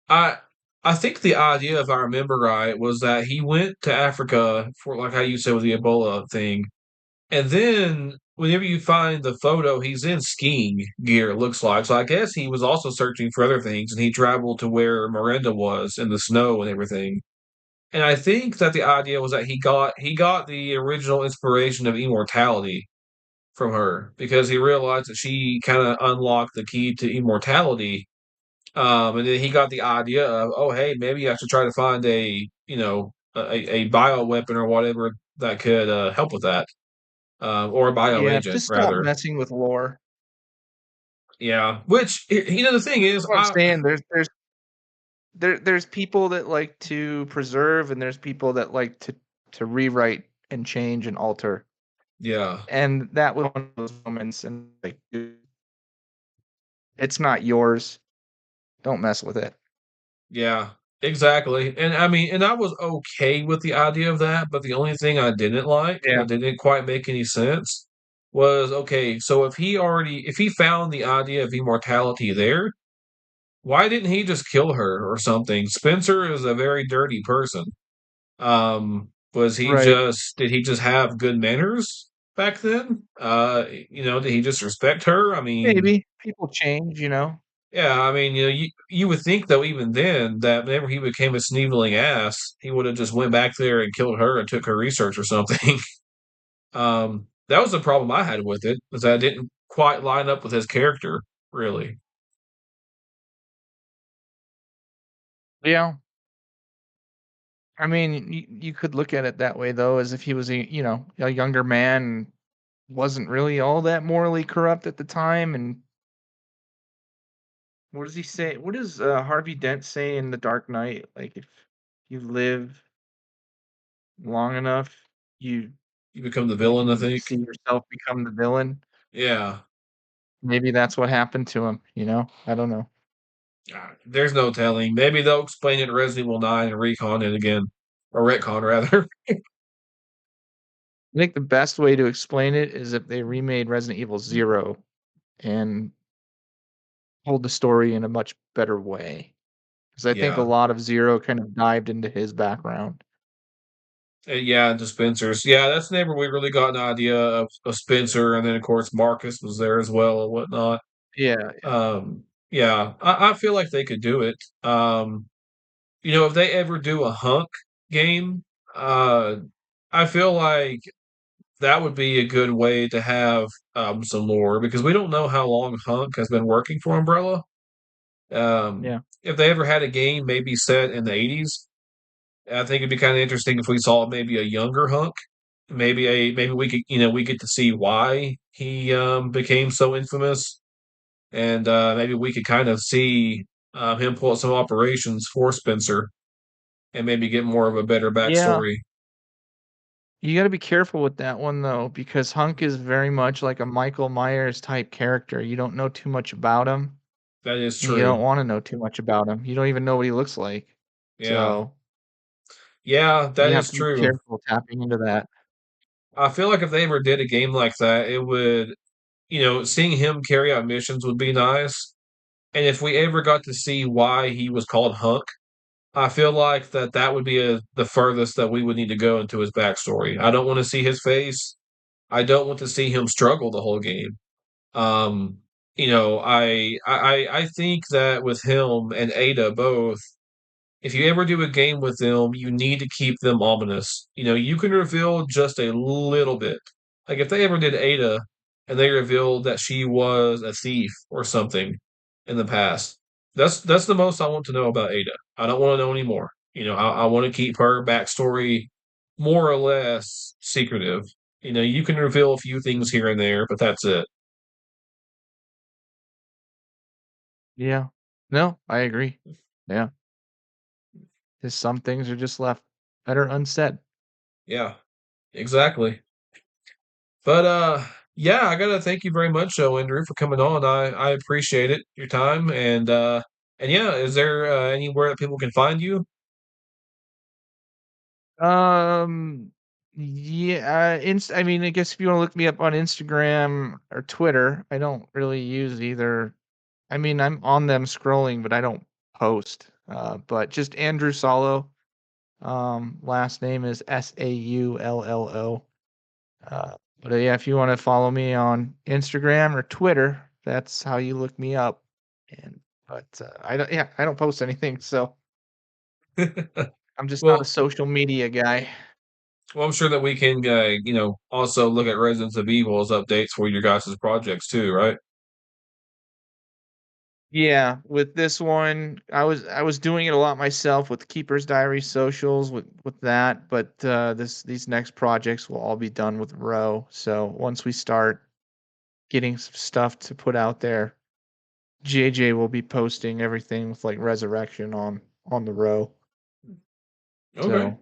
I I think the idea, if I remember right, was that he went to Africa for like how you said with the Ebola thing, and then whenever you find the photo, he's in skiing gear. It looks like so. I guess he was also searching for other things, and he traveled to where Miranda was in the snow and everything. And I think that the idea was that he got the original inspiration of immortality from her because he realized that she kind of unlocked the key to immortality. And then he got the idea of, oh, hey, maybe I should try to find a bio weapon or whatever that could help with that, or a bio Yeah, agent just stop rather. messing with lore. Yeah. Which the thing is, That's what I'm saying. There's people that like to preserve and there's people that like to rewrite and change and alter. yeah, And that was one of those moments and like dude, it's not yours. Don't mess with it. yeah, exactly. And I mean, and I was okay with the idea of that, but the only thing I didn't like Yeah. that didn't quite make any sense was okay. So if he found the idea of immortality there, why didn't he just kill her or something? Spencer is a very dirty person. Was he Right. just did he just have good manners back then? Did he just respect her? I mean, Maybe. People change, you know? yeah, I mean, you would think though even then that whenever he became a sneevling ass, he would have just went back there and killed her and took her research or something. That was the problem I had with it, was that it didn't quite line up with his character, really. Yeah. I mean, you could look at it that way though, as if he was a younger man and wasn't really all that morally corrupt at the time. And what does he say? What does Harvey Dent say in The Dark Knight? Like, if you live long enough, you You become the you villain, I can think. see yourself become the villain. Yeah. Maybe that's what happened to him. I don't know. There's no telling. Maybe they'll explain it in Resident Evil 9 and recon it again. Or retcon, rather. I think the best way to explain it is if they remade Resident Evil Zero and told the story in a much better way. Because I think a Yeah. lot of Zero kind of dived into his background. Yeah, and to Spencer's. Yeah, that's never we really got an idea of Spencer. And then, of course, Marcus was there as well and whatnot. Yeah, yeah. Yeah, I feel like they could do it. If they ever do a hunk game, uh, I feel like that would be a good way to have some lore because we don't know how long Hunk has been working for Umbrella. Yeah. If they ever had a game maybe set in the 80s, I think it'd be kind of interesting if we saw maybe a younger Hunk. Maybe we could we get to see why he became so infamous, and maybe we could kind of see him pull out some operations for Spencer, and maybe get more of a better Yeah. backstory. You gotta be careful with that one though, because Hunk is very much like a Michael Myers type character. You don't know too much about him, That is and you true. don't wanna know too much about him. You don't even know what he looks like. Yeah, So, yeah, that you have is to be true. careful tapping into that. I feel like if they ever did a game like that, it would, seeing him carry out missions would be nice. And if we ever got to see why he was called Hunk, I feel like that would be the furthest that we would need to go into his backstory. I don't want to see his face. I don't want to see him struggle the whole game. Um, I think that with him and Ada both, if you ever do a game with them, you need to keep them ominous. You can reveal just a little bit. Like if they ever did Ada and they revealed that she was a thief or something in the past, that's the most I want to know about Ada. I don't want to know anymore. I want to keep her backstory more or less secretive. You can reveal a few things here and there, but that's it. Yeah. No, I agree. Yeah. Just some things are just left better unsaid. Yeah, exactly. But yeah, I gotta thank you very much, Andrew, for coming on. I appreciate it, your time, and yeah, is there anywhere that people can find you? Um, yeah, I mean, I guess if you wanna look me up on Instagram or Twitter, I don't really use either. I mean, I'm on them scrolling, but I don't post. But just Andrew Solo. Last name is Saullo. Yeah, if you wanna follow me on Instagram or Twitter, that's how you look me up. I don't post anything, so I'm just not a Well, social media guy. well, I'm sure that we can, also look at Residents of Evil as updates for your guys' projects too, right? Yeah, with this one, I was doing it a lot myself with Keeper's Diary socials with that, but these next projects will all be done with Row. So once we start getting some stuff to put out there, JJ will be posting everything with like Resurrection on the Row. Okay.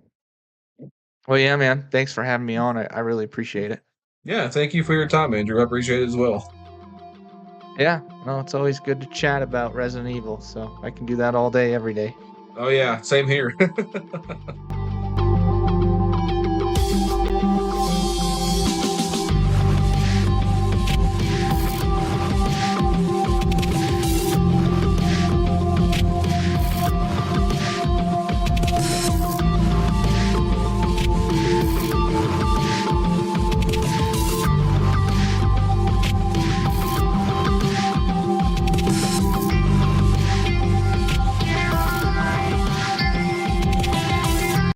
So, well, yeah, man, thanks for having me on. I really appreciate it. Yeah, thank you for your time, Andrew. I appreciate it as well. Yeah, no, it's always good to chat about Resident Evil, so I can do that all day, every day. Oh yeah, same here.